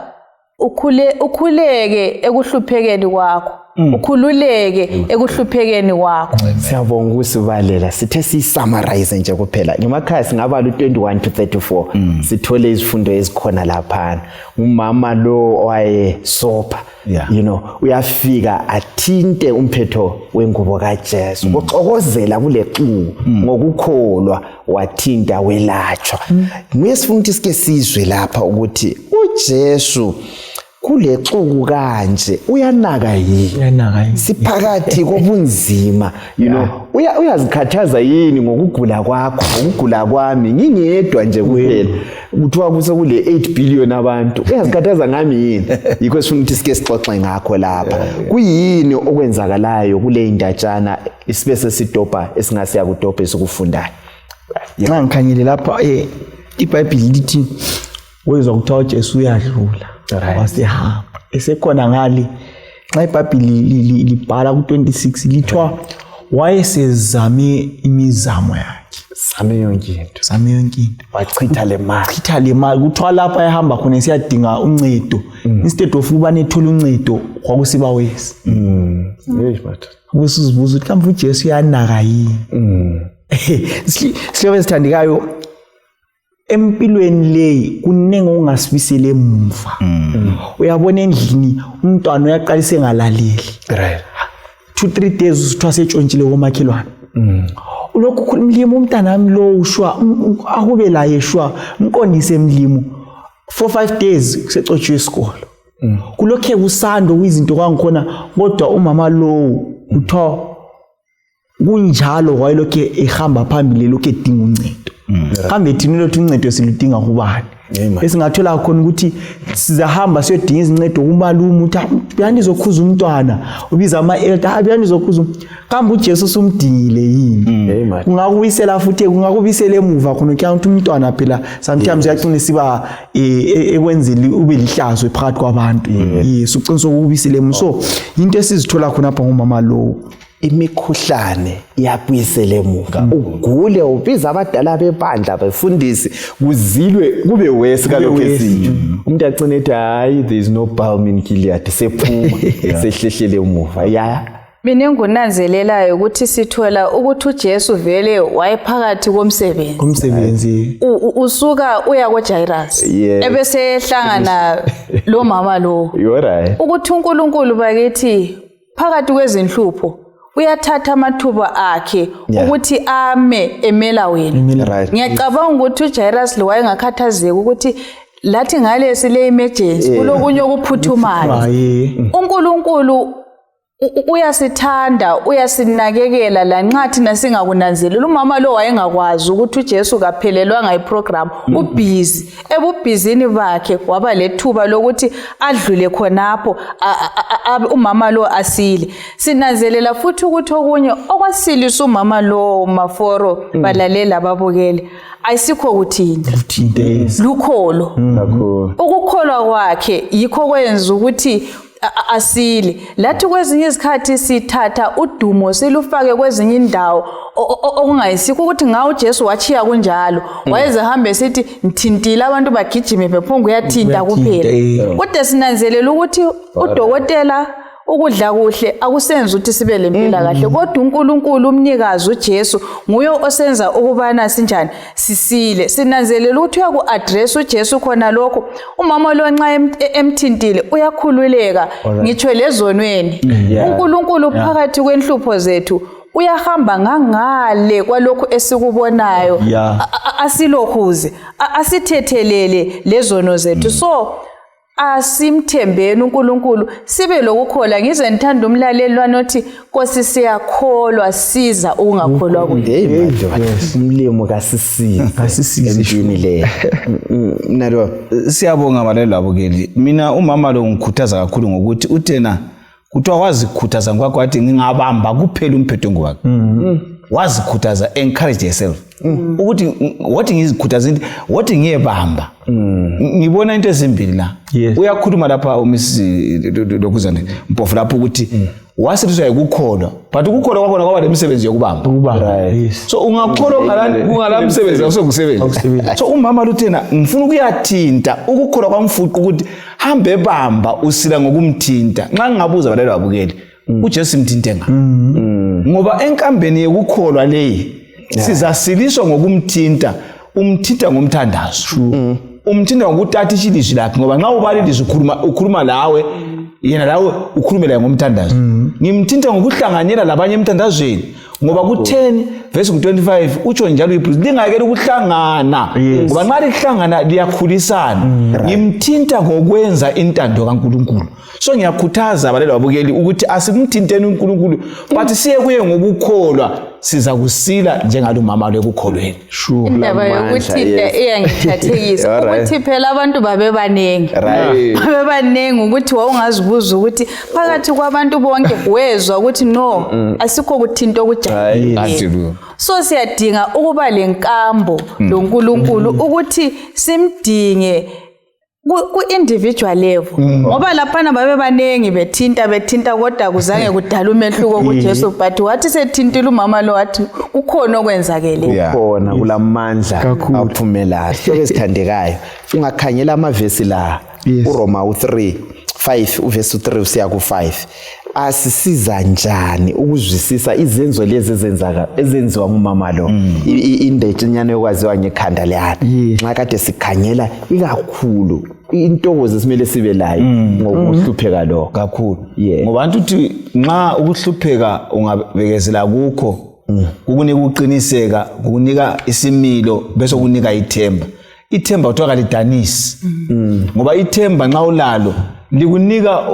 [SPEAKER 4] ukhuleke ekuhluphekeni kwakho. Ukhululeke ekuhluphekeni kwakho.
[SPEAKER 1] Siyabonga ukusibalela sithe sisummarize nje kuphela ngemakhaya singabala u21 to 34 sithole izifundo ezikhona lapha. Umama lo wayesopha uyafika athinte umphetho wengubo kaJesu uxokozela kule xuku ngokukholwa wathinta welatshwa. Ngesifuna ukuthi sike sizwe lapha ukuthi uJesu kule xuku kanje uyanaka yini siphakathi kobunzima uyazikhathaza yini ngokugula kwakho ngokugula kwami ngingedwa nje kuphela kuthiwa kule 8 billion abantu uyazikhathaza ngami yini yikho sifuna ukuthi sike sixoxe ngakho lapha kuyini okwenzakalayo kule indatshana isibe sesitopa esingasiya kutopa esikufundayo.
[SPEAKER 3] Nxa ngikhangele lapha iBhayibheli lithi wezwa ukuthi uJesu uyadlula wasehamba esekhona ngale nxa iBhayibheli libhala ku26 lithiwa wayesezame imizamo yakhe
[SPEAKER 1] same yonke into wachitha le mali
[SPEAKER 3] kuthiwa lapha ehamba khona siyadinga uncedo instead of ukuba nethola uncedo kwakusiba wesi kusizibuza ukuthi kambe uJesu uyanaka yini. Sihloko esithandikayo empilweni leyi kunenge ungasibisele emuva. Uyabona endlini umntwana uyaqalisa engalaleli. 2-3 days usithwa setshontshile komakhelwane. Ulokhu umlimo umntana wami lo ushwa akube la yeshwa mqondise emlimo 4-5 days kusexotshiwe isikolo. Kulokhe kusando kwizinto kwangikhona kodwa umama lo uthiwa kunjalo wayelokhe ehamba phambili lokhe edinga uncedo. Kambe thina lothu uncedo siludinga kubani? Esingathola khona ukuthi sizahamba siyodinga izincedo kumalume uthi beyani izokhuza umntwana ubiza ama-elder beyani izokhuza kambe uJesu sumdingile yini? Kungakubisela futhi kungakubisela emuva khona ukuthi umntwana phela sometimes uyagcina siba ekwenzeli ube lihlazo phakathi kwabantu. Yes uqinisa ukubisela emuva. So into esizithola khona apha ngomama lo
[SPEAKER 1] imikhuhlane iyabuyisela emuva ugule ubiza abadala bebandla befundisi kuzilwe kube worse kalokho esinye umuntu agcina ethi hayi there is no balm in Gilead sephuma sehlehlele emuva
[SPEAKER 4] mina engunanzelelayo ukuthi sithola ukuthi uJesu vele wayephakathi komsebenzi usuka uya kwaJairus ebese ehlangana lo mama lo ukuthi uNkulunkulu bakithi phakathi kwezinhlupho uyathatha amathuba akhe ukuthi ame emela wena ngiyacabanga ukuthi uJairus lo wayengakhathazeka ukuthi lathi ngale sile emergency kulokunye okuphuthumayo uNkulunkulu uyasithanda uyasinakekela lanxa thina singakunanzelela umama lo wayengakwazi ukuthi uJesu kaphelelwa ngayiprogram ubhizi ebubhizini bakhe waba lethuba lokuthi adlule khonapho umama lo asile sinanzelela futhi ukuthi okunye okwasilisa umama lo Maforo balalela babukele ayisikho ukuthinta lukholo ukukholwa kwakhe yikho kwenza ukuthi asile lathi kwezinye izikhathi sithatha udumo silufake kwezinye indawo okungayisikho ukuthi ngawo uJesu wachiya kunjalo wayezahambe sithi mthintile abantu bagijime bephungu yathinta kuphela kodwa sinanzelela ukuthi udokotela ukudla kuhle akusenza ukuthi sibe lempila kahle kodwa uNkulunkulu umnikazi uJesu nguye osenza ukubana sinjani sisile sinanzelela ukuthi uyaku-address uJesu khona lokho umama lo nxa emthintile uyakhululeka ngitsho lezonweni uNkulunkulu phakathi kwenhlupho zethu uyahamba ngangale kwalokho esikubonayo asilokhuze asithethelele lezono zethu so asimthembeni uNkulunkulu sibe lokukholwa ngize ngithanda umlaleli wanothi Nkosi siyakholwa siza ungakholwa kuye
[SPEAKER 1] umlimo kasisize endini le nalo
[SPEAKER 2] siyabonga abalali labukeli mina umama lo ngikhuthaza kakhulu ngokuthi uthena kuthiwa wazikhuthaza ngokwakho wathi ngingabamba kuphela umphetho ngwakhe wazikhuthaza encourage yourself ukuthi wathi ngizikhuthaza wathi ngiyebamba ngibona into ezimbili la uyakhuluma lapha umisi lokuzane Mpofu lapho ukuthi wasithiswa ukukholwa but ukukholwa kwakhona kwaba lemisebenzi yokubamba so ungakholwa ngalamsebenzi awusokusebenza so umama luthena ngifuna ukuyathinta ukukholwa kwamfuqa ukuthi hambe bamba usila ngokumthinta nxa ngingabuza abalali babukeli uJesu mthinte nga ngoba enkambeni yokukholwa leyi sizasiliswa ngokumthinta umthinta ngomthandazo umthinta ngokuthatha ilizwi lakhe ngoba nxa ubalilizwi ukhuluma lawe yena lawe ukhulume laye ngomthandazo ngimthinta ngokuhlanganyela labanye emthandazweni ngoba ku10 verse 25 utsho njalo iBhayibheli lingayekela ukuhlangana ngoba nxa lihlangana liyakhulisana ngimthinta ngokwenza intando kaNkulunkulu so ngiyakhuthaza abalali babukeli ukuthi asimthinteni uNkulunkulu but siye kuye ngokukholwa siza kusila njengalo mama lekukholweni
[SPEAKER 4] indaba yokuthi iyangithathekisa ukuthi phela abantu babebanengi ukuthi wawungazibuza ukuthi phakathi kwabantu bonke wezwa ukuthi no asikho kuthinta okujayelekile so siyadinga ukuba lenkambo loNkulunkulu ukuthi simdinge ku-individual level ngoba laphana babebanengi bethinta kodwa kuzange kudala umehluko kuJesu but wathi sethintile umama lo wathi ukhona okwenzakele
[SPEAKER 1] khona kulamandla aphumelayo sokuzithandekayo ungakhanyela amavesi la uRoma 3:5 uvesi 3 usiya ku5 asisiza njani ukuzwisisa izenzo lezi ezenziwa ngumama lo indetshinyane yokwaziwa ngekhanda leyana nxa kade sikhanyela ikakhulu intokozo simele sibe layo ngokuhlupheka lo
[SPEAKER 2] kakhulu ngoba antuthi nxa ukuhlupheka ungabekezela kukho kukunika uqiniseka kukunika isimilo bese kunika ithemba kuthiwa kalidanisi ngoba ithemba nxa ulalo likunika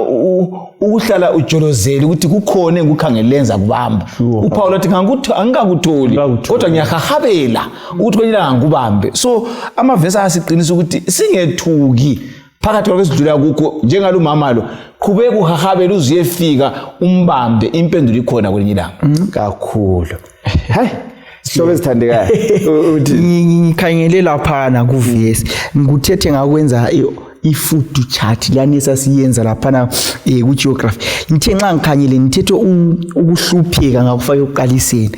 [SPEAKER 2] ukuhlala ujolozela ukuthi kukhona engikukhangelenza kubamba uPaul wathi angikakutholi kodwa ngiyahahabela ukuthi kwenye ilanga ngikubambe so amavesi asiqinisa ukuthi singethuki phakathi kwakwesidlula kukho njengalo mama lo qhubeka uhahabela uzuyefika umbambe impendulo ikhona kwenye ilanga
[SPEAKER 1] kakhulu hayi Sihlobo esithandekayo
[SPEAKER 3] uthi ngikhangele lapha na kuvesi ngikuthethe ngakwenza i-food chart lani sasiyenza laphana ku geography ngithe nxa ngikhanyele ngithethe ukuhlupheka ngakufaka ukuqaliseni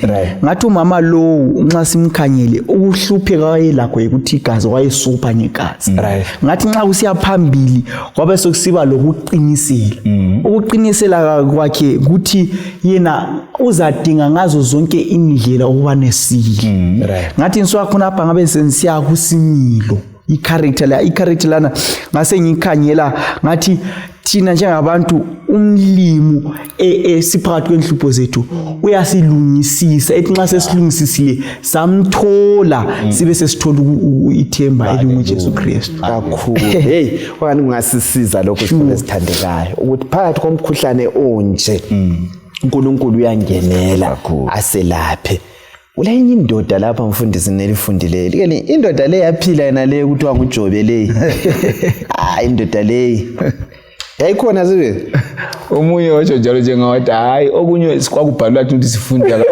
[SPEAKER 3] ngathi umama lo nxa simkhanyele ukuhlupheka wayelakho ukuthi igazi wayesupha ngegazi ngathi nxa usiya phambili kwabe sokusiba lokuqinisela ukuqinisela kwakhe ukuthi yena uzadinga ngazo zonke indlela ukuba nesile ngathi ngiswakhona apha ngabe sensiya kusimilo i-character lana ngase ngikhanyela ngathi thina njengabantu umlimu siphakathi kwenhlupho zethu uyasilungisisa ethi nxa sesilungisisile samthola sibe sesithola ithemba elinguJesu Kristu
[SPEAKER 1] kakhulu hey kwani kungasisiza lokho sithandekayo ukuthi phakathi komkhuhlane onje uNkulunkulu uyangenela aselaphe ulenye indoda lapha mfundisi nelifundile likeni indoda le yaphila yena le kuthiwa nguJobe le indoda le yayikhona sibe
[SPEAKER 2] omunye watsho njalo njengawathi hayi okunye sikwakubhalwa ukuthi sifunda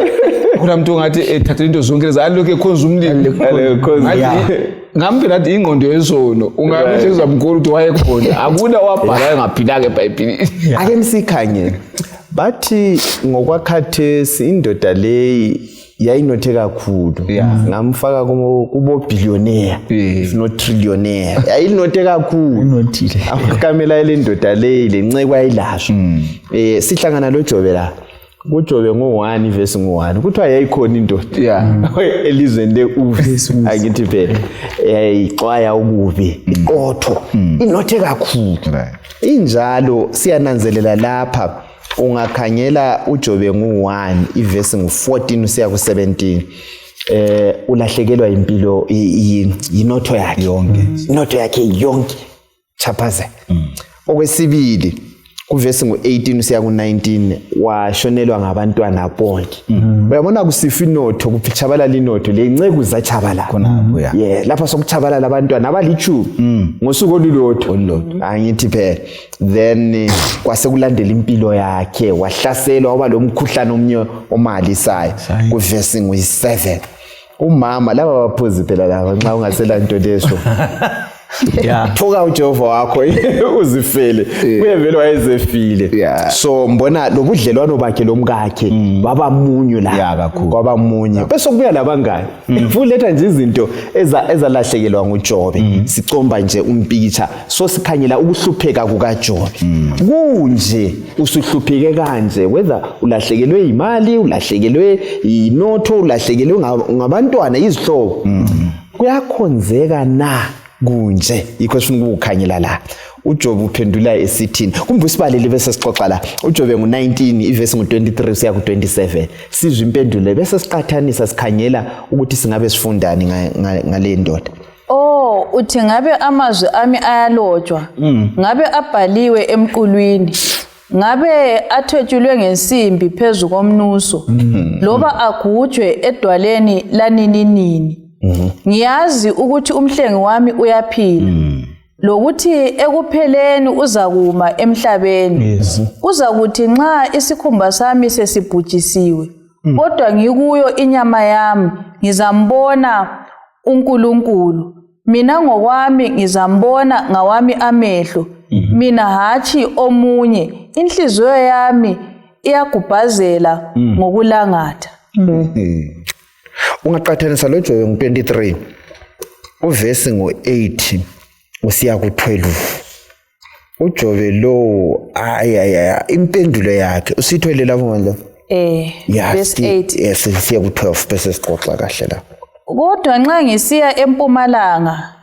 [SPEAKER 2] kuna umuntu ongathi ethatha into zonke lezi alokho ekhonza umlilo ngambe nathi ingqondo yesono ungabe uzamkhulu ukuthi wayekhona akuna wabhala engaphilanga eBhayibhelini
[SPEAKER 1] ake msikhanye bathi ngokwakhathesi indoda le yayinothe kakhulu ngamfaka kubo billionaire if not trillionaire yayinothe kakhulu
[SPEAKER 3] inotile
[SPEAKER 1] amakamela elendoda le lenceke wayilasho sihlangana loJobe la kuJobe ngo1 verse ngo1 kuthiwa yayikhona indoda elizweni leUzi angithi phela yayixwaya ukubi iqotho inothe kakhulu injalo siyananzelela lapha ungakhanyela uJobe ngo1 ivesi ngo14 usiya ku17 ulahlekelwa impilo inotho yakhe yonke inotho yakhe yonke chaphaze okwesibili kuvesi ngo18 usiya ku19 washonelwa ngabantwana bonke uyabona kusifa inotho kuphichabala inotho lenceke zachabala
[SPEAKER 2] khona
[SPEAKER 1] lapha sokuchabala labantwana abalichu ngosuku olulodwa angithi phela then kwase kulandela impilo yakhe wahlaselwa oba lomkhuhlane omnye omalisayo kuvesi ngo7 umama laba baphuzi phela laba nxa ungasela into leso thoka uJehova wakho uzifele uyevele wayezefile so mbona lobudlelwano bakhe lomkakhe babamunyu la kwabamunye bese kubuya labangani mfuletha nje izinto ezalahlekelwa nguJobe sicomba nje umpikitsha so sikhanyela ukuhlupheka kukaJobe kunje usuhlupheke kanje whether ulahlekelwe imali ulahlekelwe inotho ulahlekelwe ngabantwana izihlobo kuyakhonzeka na kunje yikho sifuna ukukhanyela la uJobe uphendula esithini kumbe sibalele bese sixoxa la uJobe ngo19 ivesi ngo23 usiya ku27 sizwe impendulo bese siqathanisa sikhanyela ukuthi singabe sifundani ngale ndoda
[SPEAKER 4] uthi ngabe amazwi ami ayalotshwa ngabe abhaliwe emqulwini ngabe athwetshulwe ngensimbi phezulu komnuso loba agujwe edwaleni laninini ngiyazi ukuthi umhlengi wami uyaphila lokuthi ekupheleni uzakuma emhlabeni uzakuthi nxa isikhumba sami sesibhujisiwe kodwa ngikuyo inyama yami ngizambona uNkulunkulu mina ngokwami ngizambona ngawami amehlo mina hathi omunye inhliziyo yami iyagubhazela ngokulangatha
[SPEAKER 1] ungaqathanisa loJobe ngo23 uvesi ngo8 usiya ku12 uJobe lo impendulo yakhe usithwele lapho manje
[SPEAKER 4] verse 8
[SPEAKER 1] siya ku12 bese sixoxa kahle la
[SPEAKER 4] kodwa nxa ngisiya empumalanga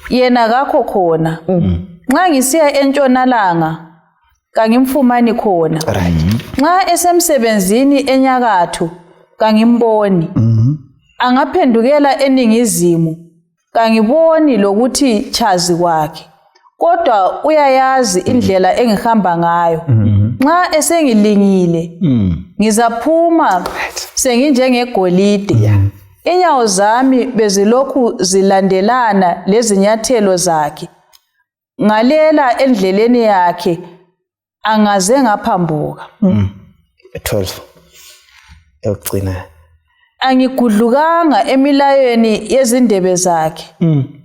[SPEAKER 4] yena kakho khona nxa ngisiya entshonalanga kangimfumani khona nxa esemsebenzini enyakatho kangimboni angaphendukela eningizimu kangiboni lokuthi chazi kwakhe kodwa uyayazi indlela engihamba ngayo nxa esengilingile ngizaphuma senginjengegolide inyawo zami bezilokhu zilandelana lezinyathelo zakhe ngalela endleleni yakhe angaze ngaphambuka
[SPEAKER 1] 12 yokugcina
[SPEAKER 4] angigudlukanga emilayweni yezindebe zakhe.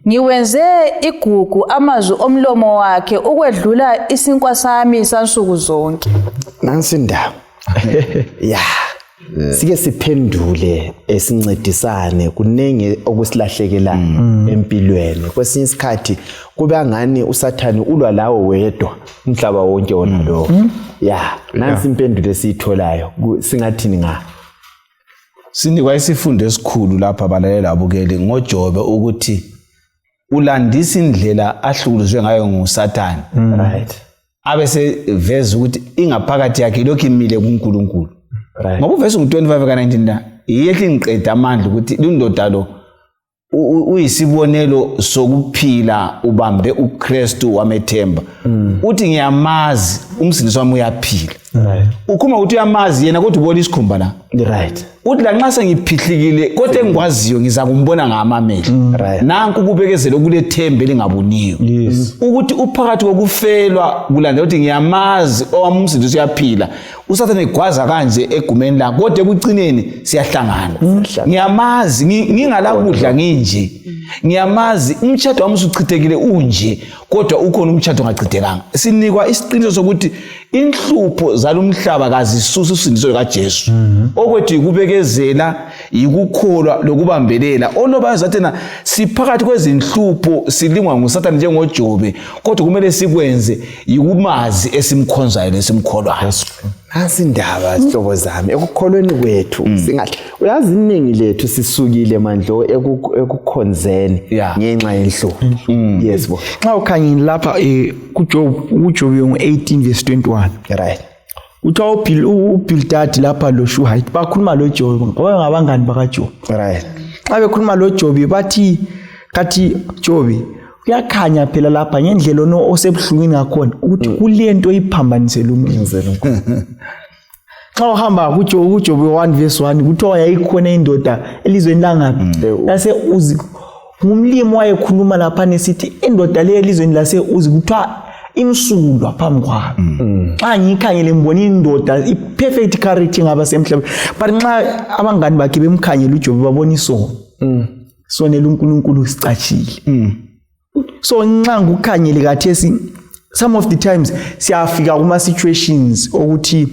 [SPEAKER 4] Ngiwenze igugu amazwi omlomo wakhe ukwedlula isinkwa sami sansuku zonke.
[SPEAKER 1] Nansi indaba. Ya. Sike siphendule esincedisane kunenge okusilahlekelayo empilweni. Kwesinye isikhathi kube ngani uSathane ulwa lawo wedwa umhlaba wonke wona lo. Ya, nansi impendulo esitholayo singathini nga.
[SPEAKER 2] Sinikwa isifundo esikhulu lapha balalela abukeli ngoJobe ukuthi ulandisa indlela ahlukuluzwe ngayo nguSathane.
[SPEAKER 1] Right.
[SPEAKER 2] Abese veza ukuthi ingaphakathi yakhe lokhu imile kuNkulunkulu.
[SPEAKER 1] Right.
[SPEAKER 2] Ngoba uvesi ngu25 ka19 la iyehle ngiqeda amandla ukuthi lundoda lo uyisibonelo sokuphila ubambe uKristu wamethemba. Uthi ngiyamazi umsindisi wami uyaphila.
[SPEAKER 1] Right.
[SPEAKER 2] Ukhuma ukuthi uyamazi yena kodwa ubona isikhumba la.
[SPEAKER 1] Right.
[SPEAKER 2] Uthi la nxa sengiphihlikile kodwa engikwaziyo ngiza kumbona ngamamehlo.
[SPEAKER 1] Right.
[SPEAKER 2] Nanku kubekezelo kule thembe lingaboniyo. Ukuthi uphakathi kokufelwa kulanda ukuthi ngiyamazi owami umsindisi uyaphila. USathane egwaza kanje egumeni la kodwa ekucineni siyahlangana. Ngiyamazi ngingalakudla nginje. Ngiyamazi umthetho wami usuchithekile unje kodwa ukhona umthetho ongachithekanga. Sinikwa isiqiniso sokuthi inhlupho zalomhlaba kazisusa usindiso kaJesu. Okwethu ikubekezela, ikukholwa lokubambelela. Onoba zathena siphakathi kwezinhlupho silingwa nguSathane njengoJobe kodwa kumele sikwenze ikumazi esimkhonzayo lesimkholwayo.
[SPEAKER 1] Nansi indaba sihlobo zami ekukholweni kwethu singahle uyazi iningi lethu sisukile mandlo ekukhonzeni ngenxa yenhlupho. Yes bo.
[SPEAKER 3] Xa ukhangeni lapha kuJobe ngo18:21.
[SPEAKER 1] Right.
[SPEAKER 3] Uthiwa uBildad lapha lo Shuhite bakhuluma lo Jobe ngoba ngabangani bakaJobe.
[SPEAKER 1] Right.
[SPEAKER 3] Xa bekhuluma lo Jobe bathi kathi Jobe kuyakhanya phela lapha ngendlela ono osebuhlungini ngakhona ukuthi kulento iphambanisela umuntu. Xa uhamba kuJobe 1:1 kuthiwa yayikhona indoda elizweni langabi lase Uzi ngumlimi wayekhuluma lapha nesithi indoda le elizweni lase Uzi kuthiwa imsulwa phambi kwabo. Xa ngikhangele ngibona indoda iperfect character ngaba semhlabeni but nxa abangani bakhe bemkhangela uJobe babona isono. Sonela uNkulunkulu sicachile. So nxa ngukhanyele kathesi some of the times siyafika kuma situations ukuthi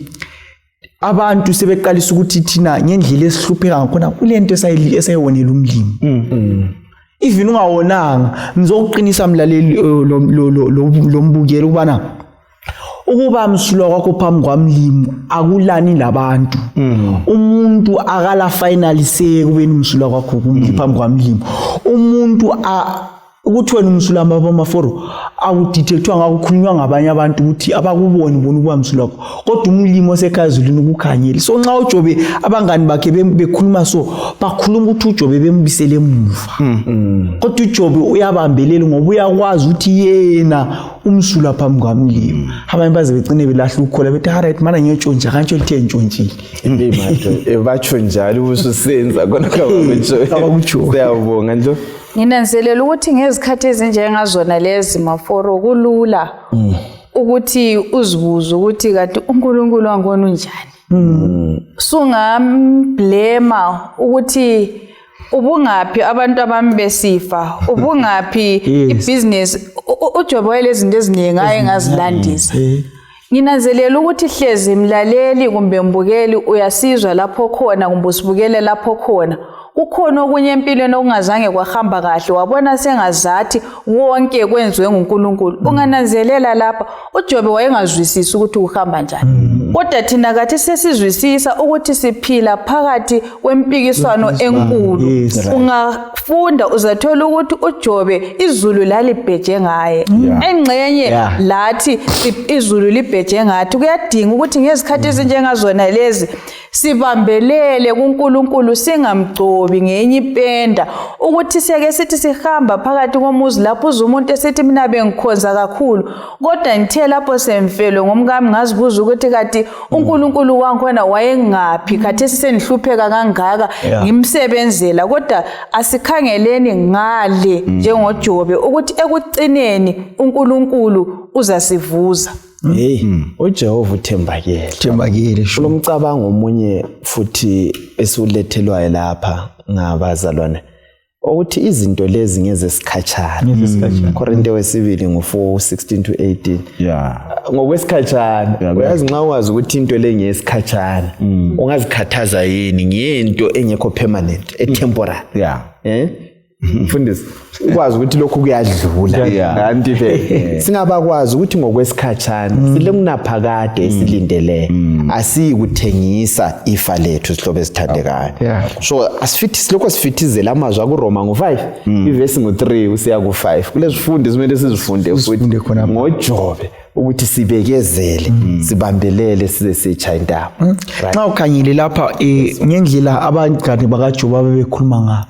[SPEAKER 3] abantu sebeqalisa ukuthi thina ngendlela esihlupheka ngakhona kulento esayibonela umlimi. Even ungawonanga ngizokuqinisa mlaleli lo mbukelo ubana ukuba msulwa kwakho phambi kwamlimi akulani labantu. Umuntu akala finalise kubeni umsulwa kwakho phambi kwamlimi. Umuntu ukuthi wena umsulwa bamaforo awudetectwa ngakukhulunywa ngabanye abantu ukuthi abakuboni bona ukuba msulwa kodwa umlimi osekhazulini ukukhanyela. So nxa uJobe abangani bakhe bekhuluma so bakhuluma ukuthi uJobe bembisele emuva. Kodwa uJobe uyabambelela ngoba uyakwazi ukuthi yena umsulwa phambi kwamlimi. Abanye baze begcine belahla ukukhola bethi alright mana ngiyotshontsha kantsho lithe ntshontshile.
[SPEAKER 1] Imbe batsho njalo ususenza khona kabakutsho. Siyabonga nje.
[SPEAKER 4] Nginanzelela ukuthi ngezikhathi ezinjengazona lezi maforo kulula ukuthi uzibuze ukuthi kanti uNkulunkulu wangona unjani. Sungamblema ukuthi ubungaphi abantu abami besifa, ubungaphi ibusiness. uJobe wayelezinto eziningi ayengazilandisa. Nginanzelela ukuthi hlezi mlaleli kumbe mbukeli uyasizwa lapho khona kumbe usibukele lapho khona. Kukhona okunye empilweni okungazange kwahamba kahle wabona sengazathi wonke kwenziwe nguNkulunkulu. Ungananzelela lapha uJobe wayengazwisisi ukuthi uhamba njani. Kodwa thina kathi sesizwisisa ukuthi siphila phakathi kwempikiswano enkulu. Ungafunda uzathola ukuthi uJobe izulu lalibheje ngaye. Engcenye lathi izulu libheje ngathi. Kuyadinga ukuthi ngezikhathi ezinjengazona lezi sibambelele kuNkulunkulu singamgcobi ngenye ipenda ukuthi siyake sithi sihamba phakathi komuzi lapho umuntu esithi mina bengikhonza kakhulu kodwa ngithe lapho semfelo ngomkami ngazibuza ukuthi kati uNkulunkulu wankhona wayengaphi khathesi senihlupheka kangaka ngimsebenzela kodwa asikhangeleni ngale njengoJobe ukuthi ekucineni uNkulunkulu uzasivuza.
[SPEAKER 1] hey uJehova uthembakele
[SPEAKER 3] sure.
[SPEAKER 1] Kulomcabango omunye futhi esilethelwayo lapha ngabazalwane ukuthi izinto lezi ngezesikhatshana Korinte wesibili ngo4:16 to 18 ngokwesikhatshana uyazi nxa uwazi ukuthi into le ngeyesikhatshana ungazikhathaza yini ngento engekho permanent temporary mfundisi ukwazi ukuthi lokhu kuyadlula kanti ke singabakwazi ukuthi ngokwesikhatshana sile kunaphakade esilindele asikuthengisa ifa lethu sihlobo esithandekayo so asifithi silokho sifithizela amazwi akuRoma ngo5 ivesi ngo3 usiya ku5 kulezifundo simele sizifunde futhi ngoJobe ukuthi sibekezele sibambelele size sechaya indaba
[SPEAKER 3] nxa ukhanyile lapha ngendlela abangane bakaJobe abebekhuluma ngabo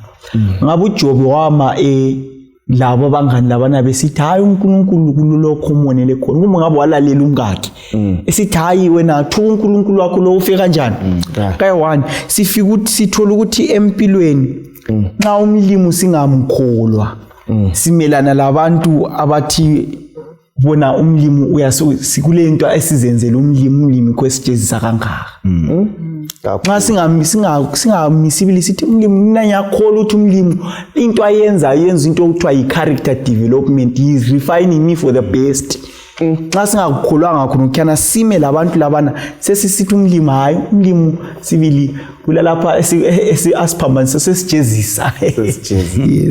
[SPEAKER 3] ngabe uJobe wama labo bangani labana besithi hayi uNkulunkulu kulokho umonele khona kuma ngabe walalela umkakhe esithi hayi wena thu uNkulunkulu wakho lo ufika kanjani kayi1 sifika ukuthi sithola ukuthi empilweni nxa umlimi singamkholwa simelana labantu abathi bona umlimi uyasikule esizenzela umlimi kwesijezisa kangaka nxa singamisibili sithi umlimi mina ngiyakholwa ukuthi umlimi into yenza into okuthiwa yi-character development, he is refining me for the best. Nxa singakukholwanga khona kukhana sime labantu labana sesisithi umlimi hayi umlimi sibili kulalapha asiphambanisa sesijezisa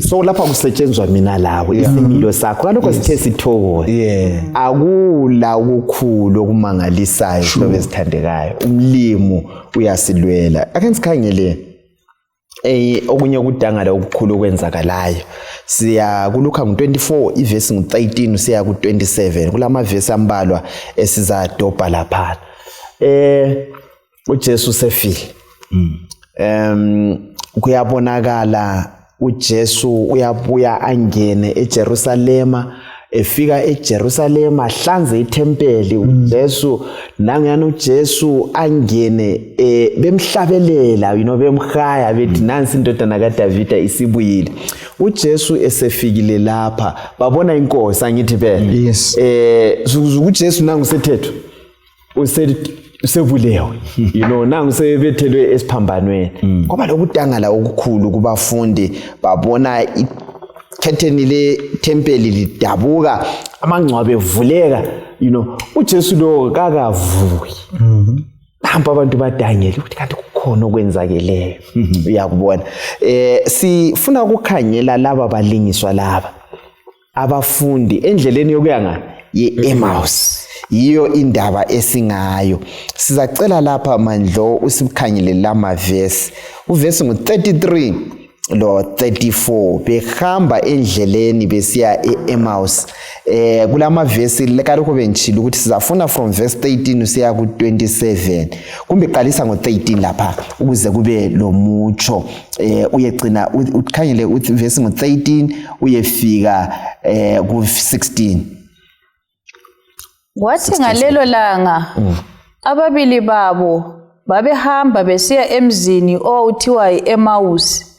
[SPEAKER 1] so lapha kusetshenzwa mina lawo isimilo sakho kalokho sithe sithokoze akula ukukhulu okumangalisayo hlobo esithandekayo umlimi uyasilwela ake sikhangele okunye kudangala okukhulu okwenzakalayo siya kuLuka 24 ivesi 13 siya ku 27 kulama verse ambalwa esizadobha lapha uJesu sefile kuyabonakala uJesu uyabuya angene eJerusalema efika eJerusalema hlanze iTempeli uJesu nangiyana uJesu angene bemhlabelela bemkhaya bethi nansi indodana kaDavida isibuyile uJesu esefikile lapha babona inkosi angithi phela uJesu nangu sethetho usevulewe nangu sebethelwe esiphambanweni ngoba lokudangala okukhulu kubafundi babona curtain le tempeli lidabuka amangcwabe evuleka uJesu lo kakavuyi hamba abantu badangele ukuthi kanti kukhona okwenzakeleyo uyakubona sifuna ukukhangela laba balingiswa laba abafundi endleleni yokuya ye-Emmaus yiyo indaba esingayo sizacela lapha mandlo usikhangele lama verse uvesi ngo33 lo 34 behamba endleleni besiya eEmmaus kulama verse lekaloko benchila ukuthi sizafuna from verse 13 usiya ku 27 kumbe qalisa ngo13 lapha ukuze kube lo mucho uyegcina ukhangele uthi verse ngo13 uyefika ku 16
[SPEAKER 4] wathi ngalelo langa ababili babo babehamba besiya emzini owuthiwa yiEmmaus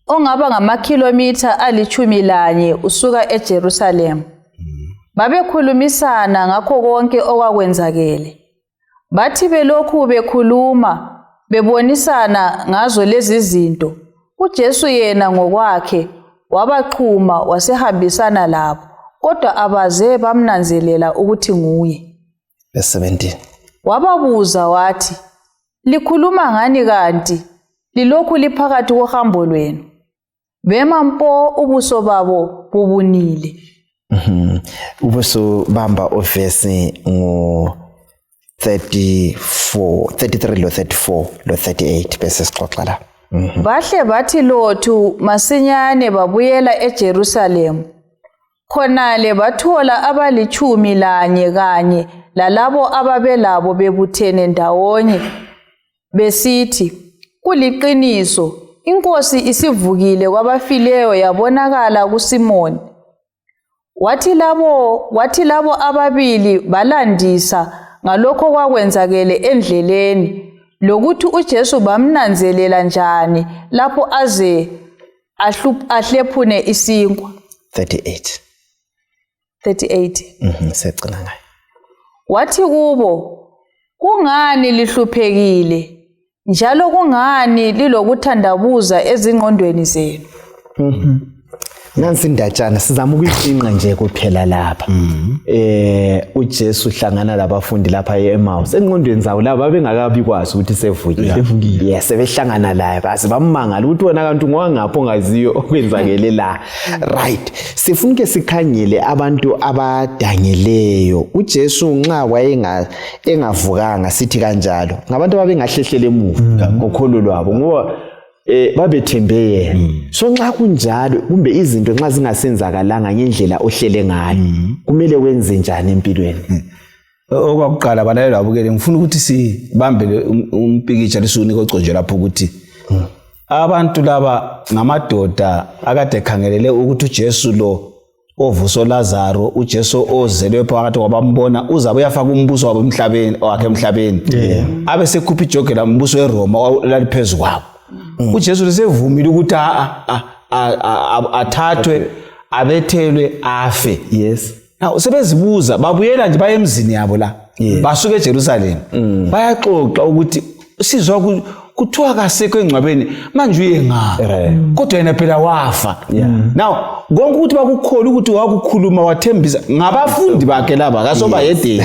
[SPEAKER 4] ongaba ngamakhilomitha ali11 usuka eJerusalem babekhulumisana ngakho konke okwakwenzakele bathi belokhu bekhuluma bebonisana ngazo lezi zinto uJesu yena ngokwakhe wabaqhuma wasehambisana labo kodwa abaze bamnanzelela ukuthi nguye.
[SPEAKER 1] Verse 17
[SPEAKER 4] wababuza wathi likhuluma ngani kanti lilokhu liphakathi kohambo lwenu bema mpo ubuso babo bubunile.
[SPEAKER 1] Ubuso bamba ovesi ngo 34 33 lo 34 lo 38 bese sixoxa la.
[SPEAKER 4] Bahle bathi lothu masinyane babuyela eJerusalem khonale bathola abali11 kanye lalabo ababelabo bebuthene ndawonye besithi kuliqiniso inkosi isivukile kwabafileyo yabonakala kuSimoni. Wathi labo ababili balandisa ngalokho kwakwenzakele endleleni lokuthi uJesu bamnanzelela njani lapho aze ahlephune isinkwa.
[SPEAKER 1] 38
[SPEAKER 4] secina ngayo. wathi kubo, kungani lihluphekile njalo kungani lilokuthandabuza ezingqondweni zenu?
[SPEAKER 1] Nansi indatshana sizama ukuyiqinqa nje kuphela lapha. uJesu uhlangana labafundi lapha eEmmaus. Engqondweni zawo laba babengakabi kwazi ukuthi sevukile. Yes, sebehlangana laye base bamangala ukuthi wona kanti ngowangapho ongaziyo okwenzakele la. Right. Sifuna ke sikhangele abantu abadangeleyo. uJesu nxa engavukanga sithi kanjalo. Ngabantu ababengahlehlele emuva ngokholo lwabo ngoba babethembe yena. So nxa kunjalo kumbe izinto nxa zingasenzakalanga ngendlela ohlele ngayo kumele wenze njani empilweni?
[SPEAKER 2] Okwakuqala banayo labukele ngifuna ukuthi sibambe umpikitsha lesunika oconjwe lapho ukuthi abantu laba ngamadoda akade khangelele ukuthi uJesu lo ovuso Lazaro, uJesu ozelwe phakathi kwabambona uzabe uyafaka umbuso wabo emhlabeni wakhe emhlabeni. Abe sekhupha ijoke la umbuso weRoma laliphezulu kwabo. uJesu lesevumile ukuthi athathwe abethelwe afe.
[SPEAKER 1] Yes.
[SPEAKER 2] Now sebezibuza babuyela nje baye emzini yabo la. Basuka eJerusalem. Bayaxoxa ukuthi sizwa kuthiwa kasekho engcwabeni manje uye ngapha. Kodwa yena phela wafa. Now konke ukuthi bakukholwa ukuthi wakukhuluma wathembisa ngabafundi bakhe laba kasoba yedeni.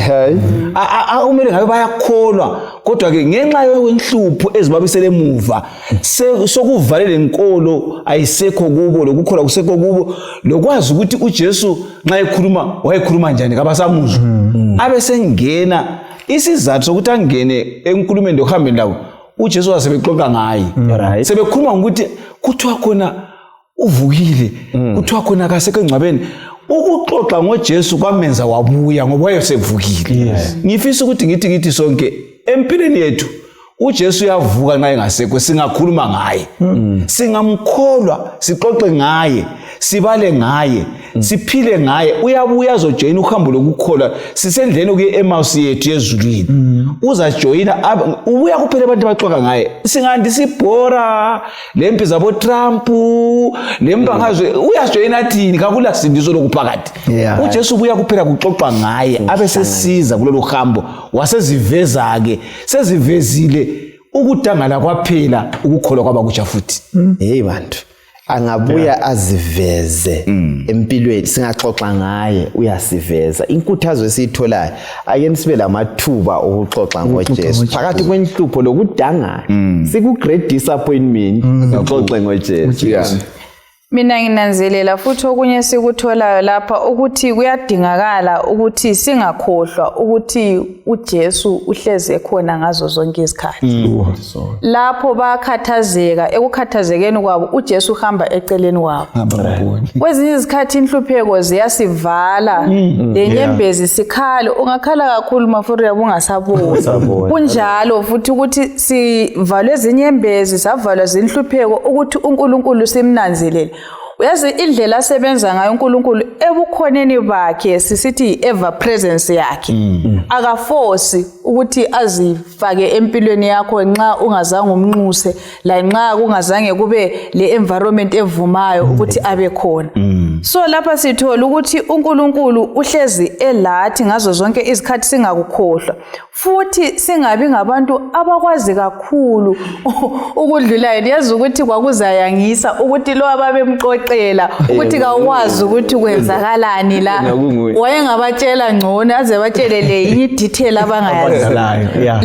[SPEAKER 2] Umele ngabe bayakholwa kodwa ke ngenxa yenhlupho ezibabisele emuva sokuvalele inkolo ayisekho kubo lokukholwa kusekho kubo lokwazi ukuthi uJesu nxa ekhuluma wayekhuluma njani kabasamuzwa. Abe sengena isizathu sokuthi angene enkulumeni lokuhambeni lawo uJesu wasebexoxa ngaye. Sebekhuluma ukuthi kuthiwa khona uvukile, kuthiwa khona kasekho engcwabeni. Ukuxoxa ngoJesu kwamenza wabuya ngoba wayesevukile. Ngifisa ukuthi ngithi sonke empilweni yethu uJesu uyavuka nxa engasekho singakhuluma ngaye. Singamkholwa, sixoxe ngaye, sibale ngaye, siphile ngaye. Uyabuya azojoyina uhambo lokukholwa sisendleni kuye eEmmaus yethu yezulwini. Uzajoyina ubuya kuphela abantu baxoxa ngaye. Singandi sibhora lempi zabo Trump lempangazwe uyajoyina thini kakula sindiso lokuphakathi. uJesu ubuya kuphela kuxoxa ngaye abe sesiza kulelo hambo waseziveza ke sezivezile ukudangala kwaphela ukukholwa kwabakutsha futhi.
[SPEAKER 1] Hey bantu angabuya aziveze empilweni singaxoxa ngaye uyasiveza. Inkuthazo esitholayo ake sibe lamathuba okuxoxa ngoJesu phakathi kwenhlupho lokudangala siku great disappointment xoxe ngoJesu.
[SPEAKER 4] Mina nginanzelela futhi okunye sikutholayo lapha ukuthi kuyadingakala ukuthi singakhohlwa ukuthi uJesu uhleze khona ngazo zonke izikhathi. Lapho bakhathazeka ekukhathazekeni kwabo uJesu uhamba eceleni kwabo. Kwezinye izikhathi inhlupheko ziyasivala lenyembezi sikhala ungakhala kakhulu mafuri yabo ungasabona. Kunjalo futhi ukuthi sivalwe izinyembezi savalwa zinhlupheko ukuthi uNkulunkulu simnanzelele. Uyazi indlela asebenza ngayo uNkulunkulu ebukhoneni bakhe sisithi ever presence yakhe. Akaforce ukuthi azifake empilweni yakho nxa ungazange umnxuse la nxa kungazange kube le environment evumayo ukuthi abe khona. So lapha sithola ukuthi uNkulunkulu uhlezi elathi ngazo zonke izikhathi singakukhohlwa. Futhi singabi ngabantu abakwazi kakhulu ukudlula yena. Yazi ukuthi kwakuzayangisa ukuthi lo ababemxoxela ukuthi kawazi ukuthi kwenzakalani la. Wayengabatshela ngcono aze batshelele inye detail abangayazi.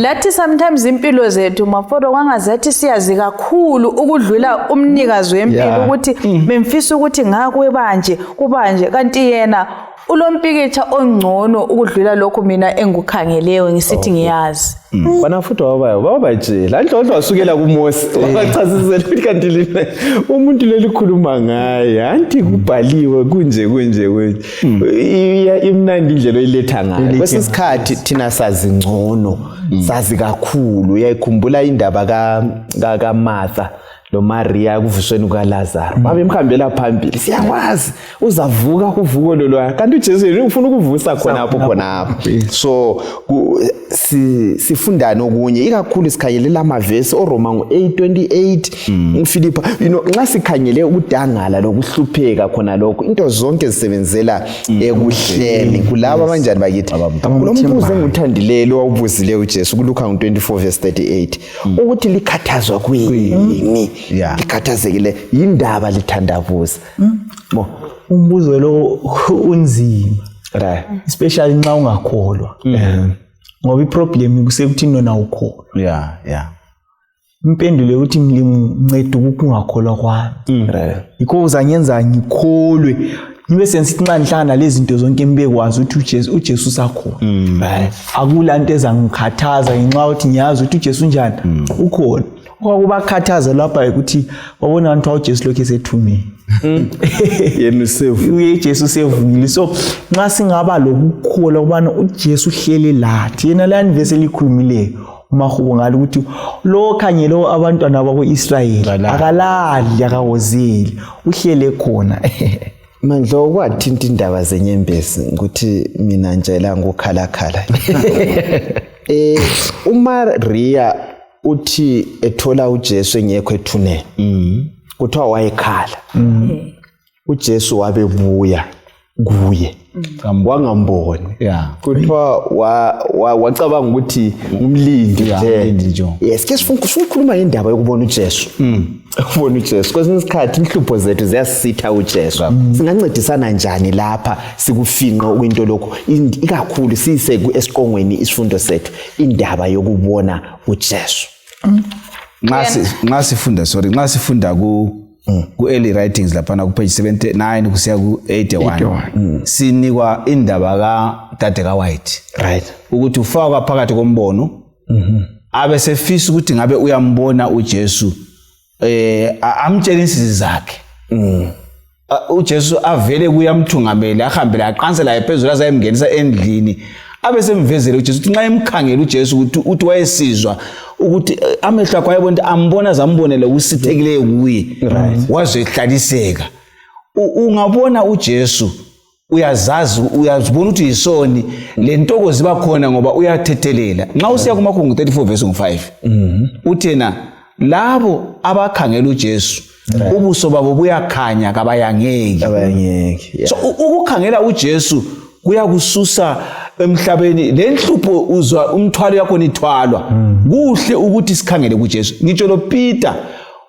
[SPEAKER 4] Lathi sometimes impilo zethu maforo kwangazathi siyazi kakhulu ukudlula umnikazi wempilo ukuthi memfisa ukuthi ngakwe kubanje kanti yena ulompikitsha ongcono ukudlula lokho mina engikukhangeleyo ngisithi ngiyazi.
[SPEAKER 1] Bana futhi wabatshela andlondlo wasukela kuMose wachasisela ukuthi kanti umuntu lelikhuluma ngaye anti kubhaliwe kunje imnandi indlela oyiletha ngayo. Kwesisikhathi thina sazi ngcono sazi kakhulu. Uyayikhumbula indaba kaMartha lo Maria kuvusweni kaLazarus babemhambela phambili siyakwazi uzavuka kuvuko lolwa kanti uJesu ufuna ukuvusa khonapho so sifundana okunye ikakhulu sikhanyelela amavesi oRoma 8:28 uFilipi nxa sikhanyele ukudangala lokuhlupheka khona lokho into zonke zisebenzela ekuhleni kulabo abanjani bakithi lo mbuzo enguthandile lo wawubuzile uJesu kuLuka 24:38 ukuthi likhathazwa kuyini likhathazekile indaba lithandabuza
[SPEAKER 3] umbuzo lo unzima right especially nxa ungakholwa ngoba iproblem kusekuthini nona ukholwa impendulo uthi mlincede ukungakholwa kwami right yikho uzanyenza ngikholwe nibe sensithi nxa nihlangana lezi zinto zonke mbekwazi ukuthi uJesu usakhona akulanto ezangikhathaza ngenxa ukuthi ngiyazi ukuthi uJesu unjani ukhona okubakhathaza lapha ukuthi wabona abantu uJesu lokho esethumeni
[SPEAKER 1] yena
[SPEAKER 3] uJesu sevukile so nxa singaba lokukholwa ubana uJesu uhlele lathi yena lani vese likhulumileyo umahubo ngalo ukuthi lo khanyelo abantwana bako-Israyeli akalali akawozeli uhlele khona
[SPEAKER 1] Mandlo kwathinta indaba zenyembezi ukuthi mina njela ngokhalakhala uMaria uthi ethola uJesu engekho ethuneni kuthiwa wayekhala uJesu wabebuya kuye wangamboni kuthiwa wacabanga ukuthi umlindi nje yes ke sifunkhuluma indaba yokubona uJesu ukubona uJesu kwesinye isikhathi inhlupho zethu ziyasitha uJesu singancedisana njani lapha sikufinqa kwinto lokho ikakhulu sise esiqongweni isifundo sethu indaba yokubona uJesu
[SPEAKER 2] nxa sifunda ku early writings lapha ku page 79 kusiya ku 81 sinikwa indaba kaDade kaWhite
[SPEAKER 1] right
[SPEAKER 2] ukuthi ufaka phakathi kombono abe sefisa ukuthi ngabe uyambona uJesu amtshela insizi zakhe uJesu avele kuyamthungamela ahambela aqansela ephezulu azayemngenisa endlini abe semvezele uJesu ukuthi nxa emkhangela uJesu ukuthi wayesizwa ukuthi amehlo akhe ayebona ambona zambonele usithekileyo kuye wazehlaliseka ungabona uJesu uyazibona ukuthi yisoni lentokozo iba khona ngoba uyathethelela nxa usiya kuMakhulu 34:5 uthena labo abakhangela uJesu ubuso babo buyakhanya kabayangeki so ukukhangela uJesu kuyakususa emhlabeni lenhlupho uzwa umthwalo yakho nithwalwa kuhle ukuthi sikhangele kuJesu ngitsho lo Peter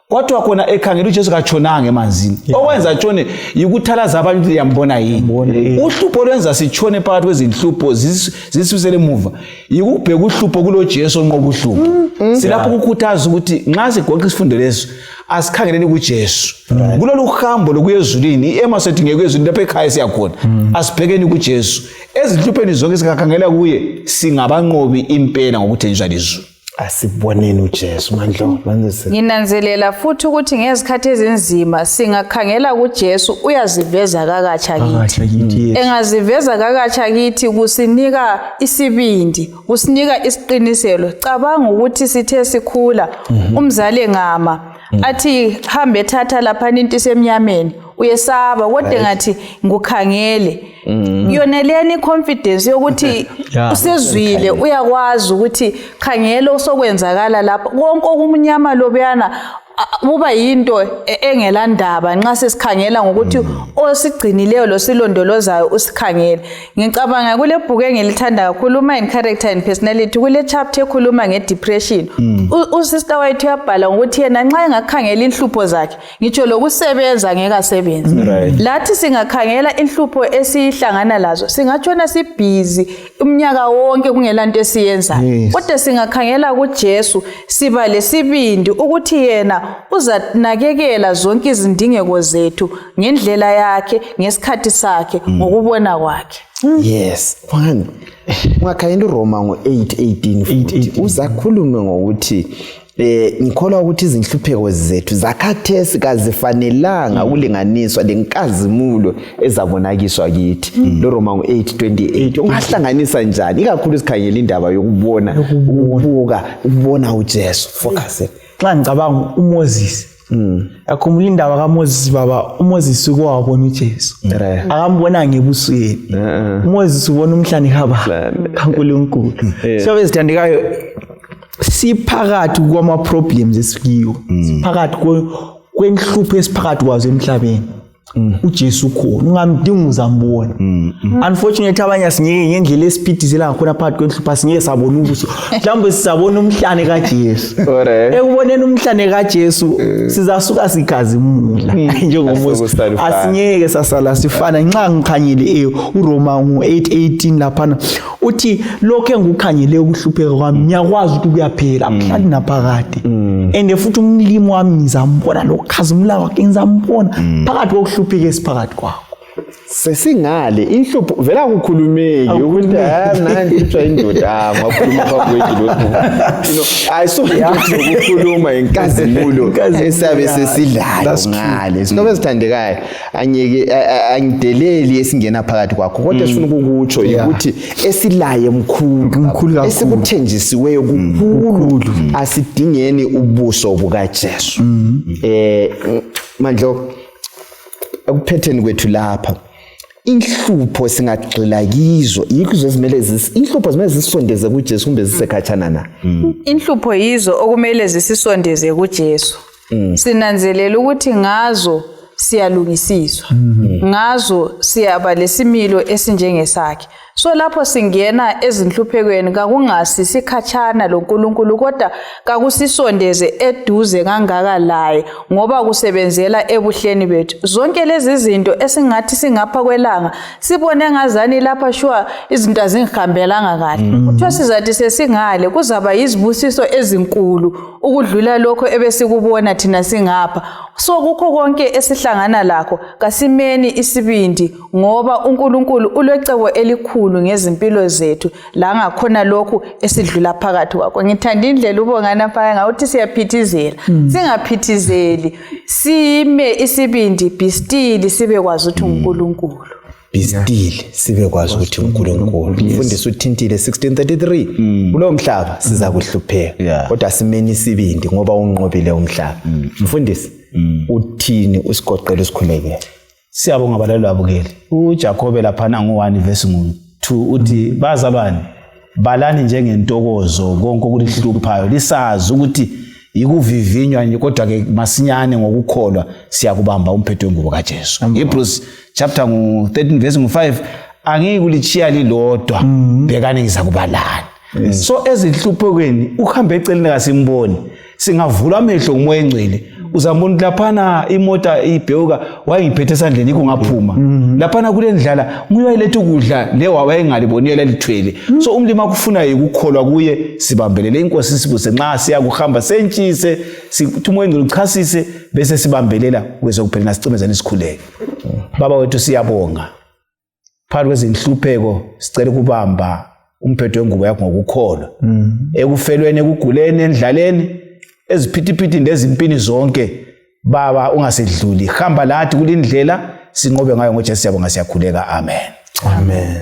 [SPEAKER 2] kodwa khona ekhangela uJesu katshonanga emanzini okwenza tshone yikuthalaza abantu yambona yini uhlupho lwenza sitshone phakathi kwezinhlupho zisibisele emuva yikubheka uhlupho kulo Jesu onqoba uhlupho silapho ukukhuthaza ukuthi nxa sigoqa isifundo leso asikhangeleni kuJesu kulolu hambo lokuyezulini emasethi ngekuyezulini lapha ekhaya siyakhona asibhekeni kuJesu ezinhlupheni zonke sikakhangela kuye singabanqobi impela ngokuthenjiswa lizulu
[SPEAKER 1] asiboneni uJesu Mandlo
[SPEAKER 4] nginanzelela futhi ukuthi ngezikhathi ezinzima singakhangela kuJesu uyaziveza kakatsha kithi engaziveza kakatsha kithi kusinika isibindi kusinika isiqiniselo cabanga ukuthi sithe sikhula umzali ngama athi hambe thatha lapha into isemnyameni uyesaba kodwa ngathi ngukhangele yona leni confidence yokuthi usezwile uyakwazi ukuthi khangela osokwenzakala lapha konke okumnyama lobuyana kuba yinto engelandaba nxa sesikhangela ngokuthi osigcinileyo losilondolozayo usikhangela ngicabanga kule book engilithanda kakhulu Mind Character and Personality kule chapter ekhuluma ngedepression usister White uyabhala ukuthi yena nxa engakhangela inhlupho zakhe ngitsho lokusebenza ngeke asebenze lathi singakhangela inhlupho esihlangana lazo singatshona sibhizi umnyaka wonke kungelanto esiyenza kodwa singakhangela kuJesu siba lesibindi ukuthi yena uzanakekela zonke izindingeko zethu ngendlela yakhe ngesikhathi sakhe ngokubona kwakhe
[SPEAKER 1] yes one ungakhayela uRoma 8:18 uzakhulume ngokuthi ngikholwa ukuthi izinhlupheko zethu zakhathesi kazifanelanga ukulinganiswa lenkazimulo ezabonakiswa kithi lo Roma 8:28 ungahlanganisa njani ikakhulu sikhangela indaba yokubona ukubona uJesu focus
[SPEAKER 3] xa ngicabanga uMoses yakhumbula indaba kaMoses baba uMoses ukwabona uJesu akambona ngebusweni uMoses ubona umhlane kaNkulunkulu so bezithandekayo siphakathi kwama problems esikiwo siphakathi kwenhlupho esiphakathi kwazo emhlabeni uJesu ukhona ungamdingi uzambona unfortunately abanye asingeke ngendlela esiphithizela ngakhona phakathi kwenhlupho asingeke sabona ubuso mhlawumbe sisabona umhlane kaJesu ekuboneni umhlane kaJesu sizasuka sikhazimula njengoMoses asingeke sasala sifana nxa ngikhanyele uRoma 8:18 laphana uthi lokho engikukhanyele ukuhlupheka kwami ngiyakwazi ukuthi kuyaphela mhlali naphakade and futhi umlimo wami ngizambona lokukhazimula kwakhe ngizambona phakathi kokuhlupheka esiphakathi kwakho
[SPEAKER 1] sesingale inhlupho vela ukukhulumeki ukuthi mna ngitshwa indoda ngakhuluma kwakwethu lokho ukukhuluma inkazimulo esabe sesidlala ngale sinobe sithandekayo angideleli esingena phakathi kwakho kodwa sifuna ukukutsho ukuthi esilaye mkhulu esikuthenjisiweyo kukhulu asidingeni ubuso bukaJesu mandlo akuphetheni kwethu lapha inhlupho singagxila kizo yikho zimele inhlupho zimele zisondeze kuJesu kumbe zisekhatshana na
[SPEAKER 4] inhlupho yizo okumele zisisondeze kuJesu sinanzelela ukuthi ngazo siyalungisiswa ngazo siyaba lesimilo esinjengesakhe so lapho singena ezinhluphekweni kakungasi sikhatshana loNkulunkulu kodwa kakusisondeze eduze kangaka laye ngoba kusebenzela ebuhleni bethu zonke lezi zinto esingathi singapha kwelanga sibone ngazani lapha shwa izinto azingihambelanga kahle kuthiwa sizathi sesingale kuzaba yizibusiso ezinkulu ukudlula lokho ebesikubona thina singapha so kukho konke esihlangana lakho kasimeni isibindi ngoba uNkulunkulu ulecebo elikhulu ngezimpilo zethu la ngakhona lokho esidlula phakathi kwakho ngithanda indlela ubongana phaya ngawuthi siyaphithizela singaphithizeli sime isibindi be still sibe kwazi ukuthi uNkulunkulu
[SPEAKER 1] be still sibe kwazi ukuthi uNkulunkulu mfundisi uthintile 16:33 kulo mhlaba siza kuhlupheka kodwa simeni isibindi ngoba unqobile umhlaba mfundisi uthini usigoqela isikhulekele
[SPEAKER 2] siyabonga abalaleli babukeli uJakobe lapha ngo1 verse 2 uthi bazalwane balani njengentokozo konke okulihluphayo lisazi ukuthi ikuvivinywa kodwa ke masinyane ngokukholwa siyakubamba umphetho wengubo kaJesu Hebrews chapter 13 verse 5 angikulichiya lilodwa bekani ngizakubalani so ezinhluphekweni ukuhambe eceleni kasimboni singavula amehlo ngumoya engcwele uzambona laphana imota ibhewuka wayengiphethe esandleni kungaphuma laphana kule ndlala nguyoyiletha ukudla le wayengalibonela lithwele so umlimo akufuna ukukholwa kuye sibambelele inkosi sibuse nxa siya kuhamba sentshise sithi umoya engcwele uchasise bese sibambelela kwezokuphelana sicimezana isikhuleke baba wethu siyabonga phakathi kwezinhlupheko sicela kubamba umphetho wengubo yakho ngokukholwa ekufelweni ekuguleni endlaleni eziphithiphithi nezimpini zonke baba ungasedluli hamba lathi kulindlela sinqobe ngayo ngoJesu siyabonga siyakhuleka amen